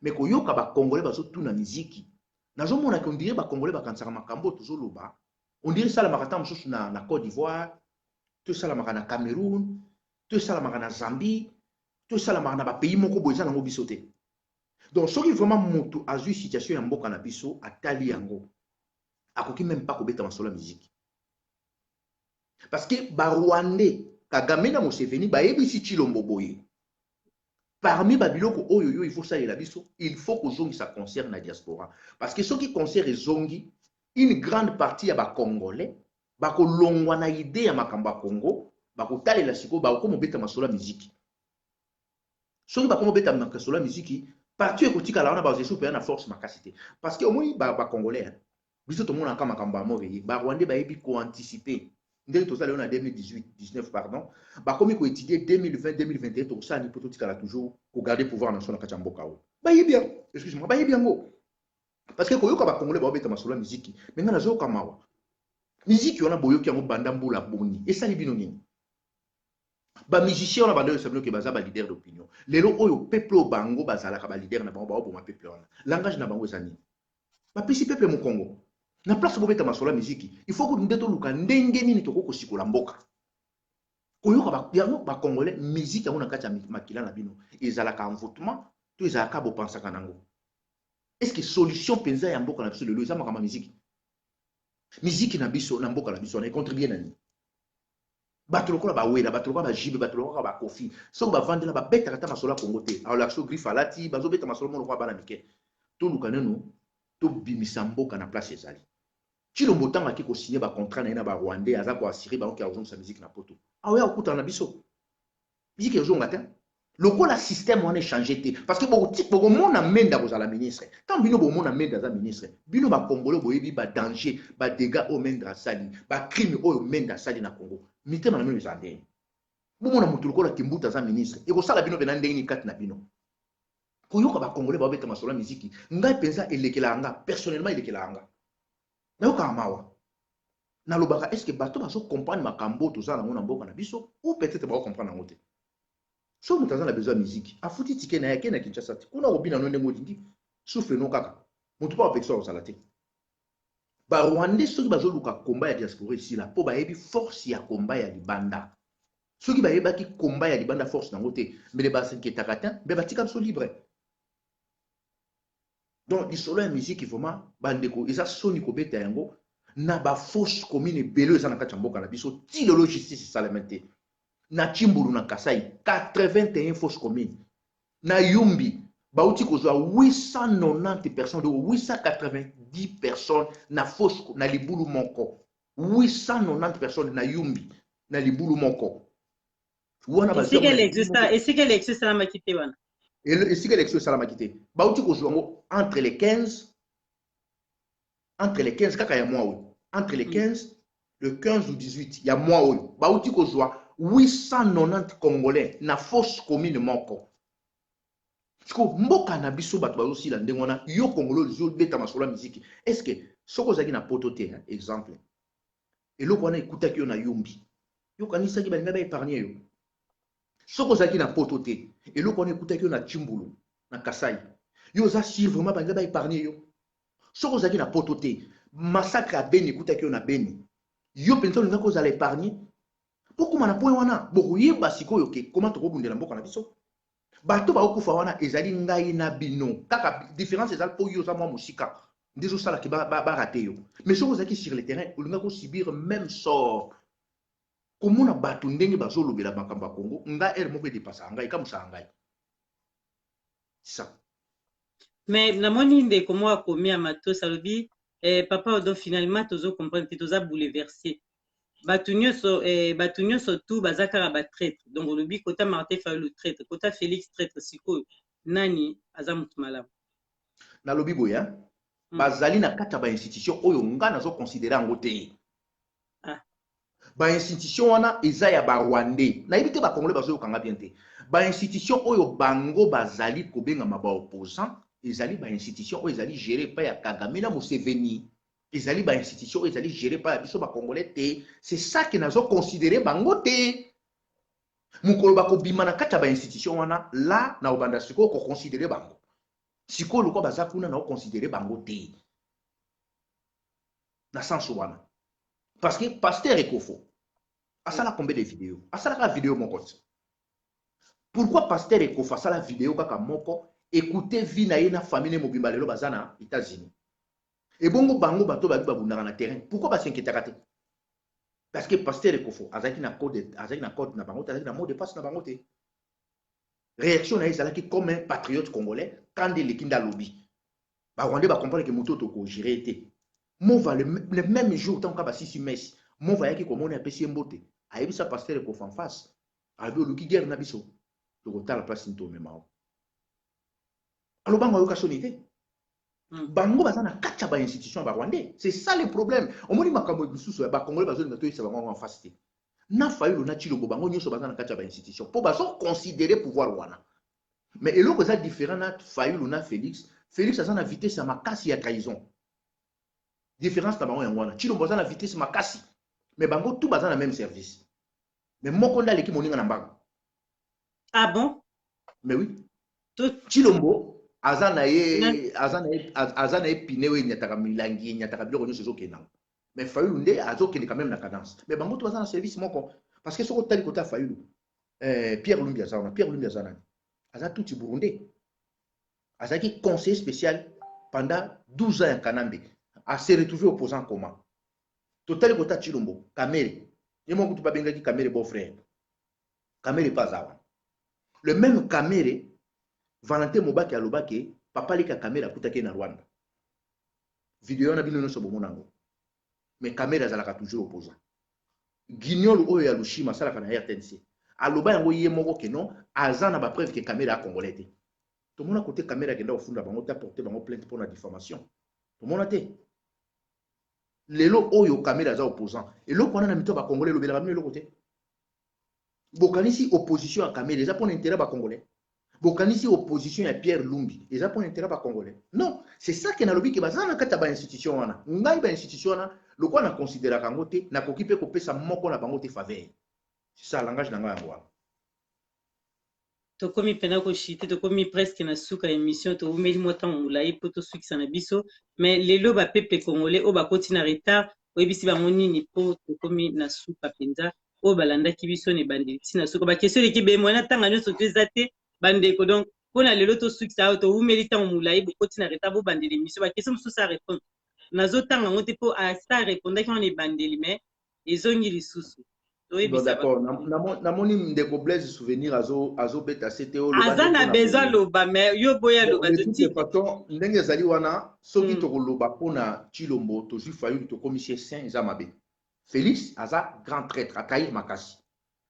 Mais koyoka ba Congolais bazotuna musique. Nazomona qu'on dirait ba Congolais bakansaka makambo tozo loba. On dirait ça la makata mosusu na Côte d'Ivoire, tout ça la makana Cameroun, tout ça la makana Zambie, tout ça la makana ba pays moko boza na biso te. Donc soki vraiment moto azui situation ya mboka na biso atali yango. Akoki même pas kobeta masolo musique. Parce que ba Rwandais Kagame na Museveni ba yebisi Chilombo boye. Parmi Babiloko oyo il faut ça la biso, il faut que zongi ça concerne la diaspora parce que ce qui concerne zongi une grande partie ya ba Congolais ba ko longwa na idée ya makamba Congo ba ko talela siko ba ko mobeta masolo musique. Soki ba ko mobeta masolo musique parti ko tika la wana ba zesu pe na force makasité parce que au moins ba Congolais biso to mona kama makamba mo veillé ba Rwandais ba yebi ko anticiper. Ndenge tozali en 2018-19 pardon ba komi ko étudier 2020-2021 to ça ni poto tika la toujours ko garder pouvoir na sona kati mboka o ba yebi bien excuse-moi ba yebi yango parce que koyoka ba Congolais ba obeta masolo musique mais ngana zo kamawa musique on a boyoki yango banda mbula boni et ça ni bino nini ba musicien on a banda sabino ke baza ba leader d'opinion lelo oyo peuple bango bazala ka ba leader na bango ba oboma peuple wana langage na bango ezani ba pesi peuple mu Congo na place bobeta masolo musique il faut que ndeto luka ndenge nini toko kosikola mboka koyoka ba yango ba Congolais musique yango na kati ya makila na bino ezala ka envoûtement to ezala ka bo pensaka nango est-ce que solution penza ya mboka na biso lelo ezama kama musique na biso na mboka na biso na contribuer nani bato lokola ba wela bato lokola ba jibe bato lokola ba kofi so ba vandela ba beta kata masolo ya Congo te alors l'action griffe alati bazo beta masolo mo lokola bana mike to luka neno to bimisa mboka na place ezali Chilombo tanga ki ko signer ba contrat na ba Rwandais aza ko assurer ba ki a sa musique na poto awe akuta na biso musique ezonga te lokola système on est changé te parce que beaucoup mona menda ko za la ministre tant bino bo mona menda za ministre bino ba Congolais boyebi ba danger ba dégâts au menda sali ba crime au menda sali na Congo mitema na mino ezande bo mona mutu lokola kimbuta za ministre e ko sala bino bena ndenge ni kati na bino koyoka ba Congolais ba beta masolo musique ngai penza elekela anga personnellement elekela anga na yoka mawa na lobaka est-ce que bato baso comprendre makambo to za na mona mboka na biso ou peut-être ba comprendre ngote so mutu aza na besoin ya musique afuti tike na yake na Kinshasa kuna kobina no ndenge odingi souffle no kaka mutu pa opekisa kozala te ba Rwandais soki bazoluka komba ya diaspora ici là po bayebi force ya komba ya libanda soki bayebaki komba ya libanda force nango te mbele basinkietaka te mbe batika biso libre donc lisolo ya musique vraiment bandeko eza soni kobeta yango na ba fausse commune ebele eza na kati ya mboka na biso ti lelo justice esalema te na Chimbulu na Kasai 81 fausses communes na Yumbi bauti kozwa 890 personnes de 890 personnes na fausse na libulu moko 890 personnes na Yumbi na libulu moko wana ba c'est qu'elle existe la makité wana et c'est qu'elle existe la makité bauti kozwa entre les 15 entre les 15 kaka ya mois oyo entre les 15 le 15 ou 18 ya mois oyo bauti kozwa 890 congolais na fosse commune moko siko mboka na biso bato bazosila ndenge wana yo congolais ozobeta masolo ya miziki est-ce que soko ozalaki na poto te exemple eloko wana ekutaki yo na yombi yo kanisaki balinga baépargne yo soko ozalaki na poto te eloko wana ekutaki yo na chimbulu na kasai yo oza sur vraiment balinga baépargne yo soko ozalaki na poto te massacre ya beni ekutaki yo na beni yo mpenza olingaki ozala épargne bokóma na point wana bokoyeba sikoyo ke koma tokobundela mboka na biso bato bakokufa wana ezali ngai na bino kaka différence ezali mpo yo oza mwa mosika nde ezosalaki barate yo mais soki ozalaki sur le terrain olingaki kosubir même sort komona bato ndenge bazolobela makambo ya Congo ngai ere moko edepasaka ngai ekamusaka ngai ça mais namoni ndeko moko akomi ya matos alobi papa odo finalement tozo comprendre te toza bouleversé bato nyonso tu baza kaka batraître donc olobi kota Martin Fayulu traître kota Félix traître sikoyo nani aza motu malamu nalobi boye bazali na kati ya bainstitution oyo ngai nazoconsidere yango te bainstitution wana eza ya barwandais nayebi te bakongolais bazoyokanga bien te bainstitution oyo bango bazali kobengama baopposant ezali bainstitution oyo ezali géré epai ya Kagame na Museveni ezali bainstitution oyo ezali géré epai ya biso bakongolais te c'est ça ke nazoconsidere bango te mokolo bakobima na kati ya bainstitution wana la na obanda sikoyo koconsidere bango sikoyo lokwa baza kuna na oconsidere bango te na sens wana parce que Pasteur Ekofo asala combien de vidéos asalaka vidéo moko te pourquoi Pasteur Ekofo asala vidéo kaka moko écoutez vie na ye na famille mobimba lelo baza na États-Unis ebongo bango bato babi babundaka na terrain pourquoi basinketaka te parce que Pasteur Ekofo azalaki na code na bango te azalaki na mot de passe na bango te réaction na ye ezalaki comme un patriote congolais quand eleki nde alobi barwandais bacomprendre ke moto tokogire te mova le même jour ntango ka basisi mesi mova ayaki komona apesi ye mbote ayebisa Pasteur Ekofo en face alobi oluki guerre na biso tokotala place ntomema o alobango ayoka soni te bango baza na kati ya bainstitution ya barwandais c'est ça le problème omoni makambo lisusu ya bakongolais bazolinga toyebisa bango en face te na Fayulu na Tshilombo bango nyonso baza na kati ya bainstitution mpo bazoconsidere pouvoir wana mais eloko eza différent na Fayulu na Félix aza na vitesse ya makasi ya trahison différence na bango yango wana Tshilombo aza na vitesse makasi mais bango tout baza na même service mais moko nde aleki moninga na mbango ah bon mais oui Tshilombo aza na ye pine oyo enyataka milangi enyataka biloko nyonso ezokenda mais Fayulu nde azokende quand même na cadence mais bango to baza na service moko parce que soko tali kota Fayulu Pierre Lumbi aza wana Pierre Lumbi aza nani aza tuti burundais azalaki conseiller spécial pendant 12 ans ya Kanambe a se retrouvé opposant comment totali kota Tshilombo Kamere ye moko tu babengaki Kamere beau frère Kamere pas awa le même Kamere Valentin Mobaki alobaki papa leka Kamere akutaki na Rwanda vidéo na bino nyonso bomonango mais Kamere azalaka toujours opposant Guignol oyo ya Lushima asalaka na RTNC aloba yango ye moko ke non aza na bapreuve ke Kamere a congolais te tomona kote Kamere akenda kofunda bango te apporter bango plainte pour la diffamation tomona te lelo oyo Kamere aza opposant eloko wana na mito bakongolais elobelaka bino eloko te bokanisi opposition ya Kamere eza mpona intérêt bakongolais bokanisi opposition ya Pierre Lumbi eza mpona intérêt bakongolais non c'est ça ke nalobi ke baza na kati ya bainstitution wana ngai bainstitution wana lokwa na considéraka yango te nakoki mpe kopesa moko na bango te faveur c'est ça langage na ngai yango wana tokomi pena koshite tokomi presque na suka émission toumeli mo ntango molai mpo tosukisa na biso mais lelo bapeple congolais oyo bakoti na retard oyebisi bango nini mpo tokomi na suka mpenza oyo balandaki biso na ebandeli ntina suka bakestion eleki bemwana ntanga nyonso to eza te bandeko donc mpona lelo tosukisa oyo toumeli ntango molai bokoti na retard bobandela émission bakestion mosusu arépondre nazotanga yango te mpo asa arépondaki wana ebandeli mais ezongi lisusu d'accord namoni ndeko Blaise souvenir azobeta sete aza na besoin loba mais yo boya loba de toute façon ndenge ezali wana soki tokoloba mpona Tshilombo tozwi Fayulu tokomisi saint eza mabe Félix aza grand traître atrahir makasi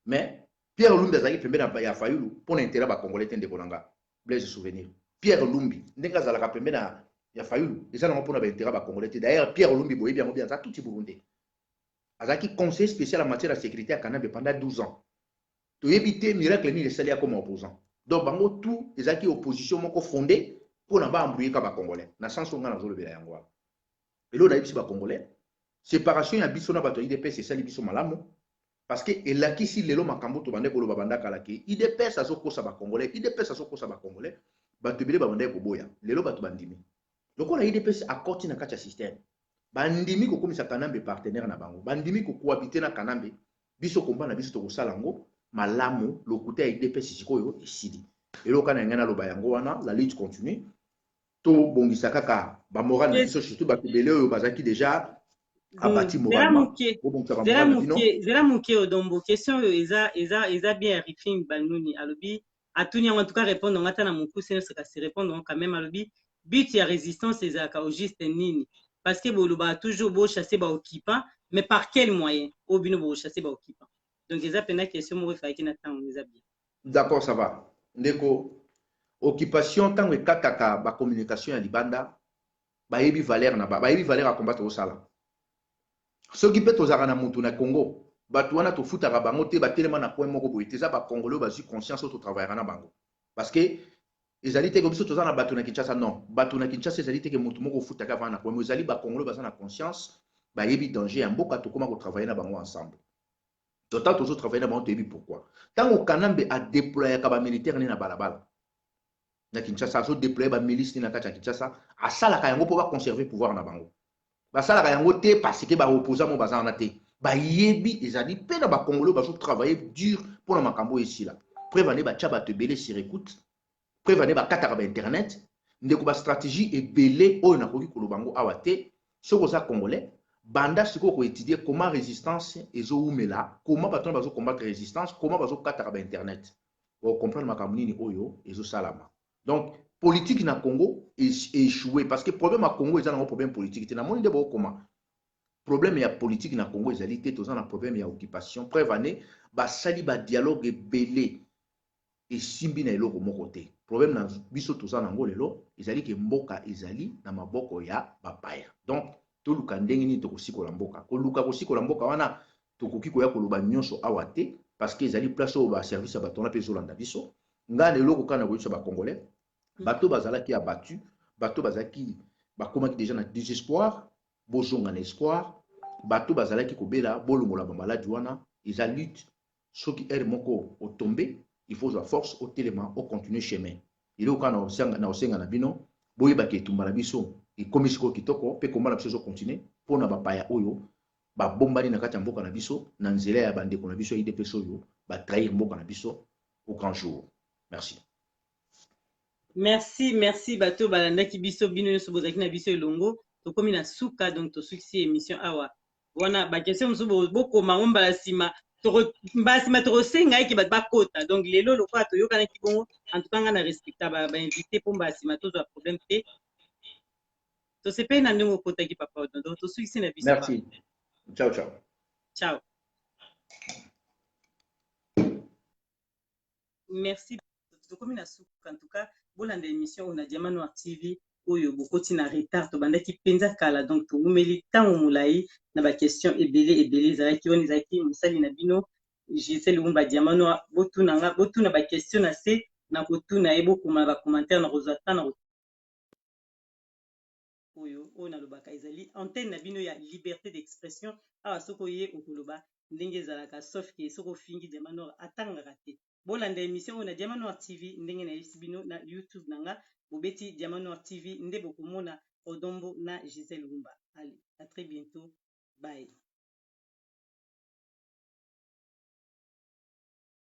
mais Pierre Lumbi azalaki pembeni ya Fayulu mpona intérêt bakongolais te ndeko na nga Blaise souvenir Pierre Lumbi ndenge azalaka pembeni ya fayulu eza nango mpona baintérêt bacongolais te. D'ailleurs Pierre Olumbi boyebi yango bien aza tuti burundais, azalaki conseiller spécial en matière de sécurité à Kanambe pendant 12 ans. toyebi te miracle nini esali ya koma opposant. Donc bango tout ezalaki opposition moko fondée mpona baembrouye ka bacongolais na sens oyo nga nazolobela yango wana. Elo nayebisi bacongolais séparation ya biso na bato ya IDPS esali biso malamu parce que elakisi lelo makambo tobande koloba banda kala ke IDPS azokosa bacongolais, IDPS azokosa bacongolais, bato ebele babandaki koboya. Lelo bato bandimi lokola IDPS akoti na kati ya système, bandimi kokomisa Kanambe partenaire na bango, bandimi kokohabite na Kanambe, biso komba na biso tokosala yango malamu lokuta ya IDPS sikoyo esili. Eloka na ngana loba yango wana la lutte continue to bongisa kaka ba moral na biso surtout bato ebele oyo bazaki déjà abati moralement. Zera muke odombo question eza bien rifing banuni alobi atuni en tout cas répondre ngata na muku c'est ce se répondre quand même alobi but ya résistance ezaka au juste nini parce que boloba toujours bo chasser ba occupant mais par quel moyen obino bo chasser ba occupant. Donc eza pena question mo faki na temps eza bien. D'accord, ça va. Ndeko occupation tant que kataka ba communication ya libanda ba yebi valeur na ba yebi valeur à combattre au sala. Ce qui peut tozaka na mutu na Congo bato wana tofutaka bango te batelema na point moko boye teza ba congolais bazwi conscience au travailler na bango parce que ezali te ko biso toza na bato na Kinshasa. Non, bato na Kinshasa ezali te ke mutu moko futaka vana na point ezali ba congolais baza na conscience ba yebi danger ya mboka to koma ko travailler na bango ensemble. Total tozo travailler na bango to yebi pourquoi tant au Kanambe a déployer ka ba militaire ni na balabala na Kinshasa so déployer ba milice ni na kati ya Kinshasa asala ka yango po ba conserver pouvoir na bango. Basala yango te parce que ba opposant mo bazana te ba yebi ezali pe na ba congolais bazo travailler dur pour na makambo ici là prévenir ba tcha ba te belé sur écoute prévenir ba kataka ba internet ndeko ba stratégie et belé oyo na koki kolobango awate soko za congolais banda siko ko étudier comment résistance ezo umela comment bato bazo combattre résistance comment bazo kataka ba internet pour comprendre makambo nini oyo ezo salama. Donc politique na Congo est échoué parce que problème à Congo ils ont un problème politique. Na monde de comment problème ya politique na Congo ils allaient tous un problème ya occupation prévané ba sali ba dialogue belé et simbi na eloko moko te problème na biso tous en Angola lelo ils allaient que mboka ezali na maboko ya bapaya. Donc to luka ndenge ni to kosikola mboka ko luka kosikola mboka wana to koki ko ya koloba nyonso awate parce que ils allaient place au ba service ya batona pe zolanda biso ngana eloko kana ko ba congolais bateau bazalaki abattu, bateau bazalaki bakomaki déjà na désespoir, bozonga na espoir, bateau bazalaki kobela bolongola ba maladi wana, ils a lutte soki er moko o tomber, il faut la force au télément au continuer chemin. Il est kana na osenga na bino, boye ba ke tumbala biso, et comme siko kitoko pe komba na biso continuer pona ba paya oyo ba bombani na kati ya mboka na biso na nzela ya bande ko na biso IDPS oyo ba trahir mboka na biso au grand jour. Merci. Merci bato balandaki biso bino nyonso bozalaki na biso elongo tokomi na suka donc tosuksi émission awa wana bakestion mosusu bokoma ngo mbala nsima tokosenga eke bato bakota donc lelo lokola toyokanaki bongo en tout cas nga na respecta bainvité mpo mbala nsima tozwa problème te tosepeli na ndenge okotaki papa odon donc tosuksi na biso. Merci. Ciao, ciao. Ciao. Merci. Tokomi na suka en tout cas bolanda émission on a Diamant Noir TV oyo bokoti na retard to bandaki penza kala donc to umeli tango mulai na ba question ebele ezalaki on ezalaki musali na bino Gisèle Lumba Diamant Noir botuna ba question na se na kotuna ebokuma ba commentaire na kozata na oyo na lobaka ezali antenne na bino ya liberté d'expression awa soko ye okoloba ndenge ezalaka sauf que soko fingi Diamant Noir atangaka te bolanda émission on a Diamant Noir TV ndenge na yebisi bino na YouTube nanga bobeti Diamant Noir TV nde bokomona Odombo na Gisèle Lumba. Allez, à très bientôt. Bye.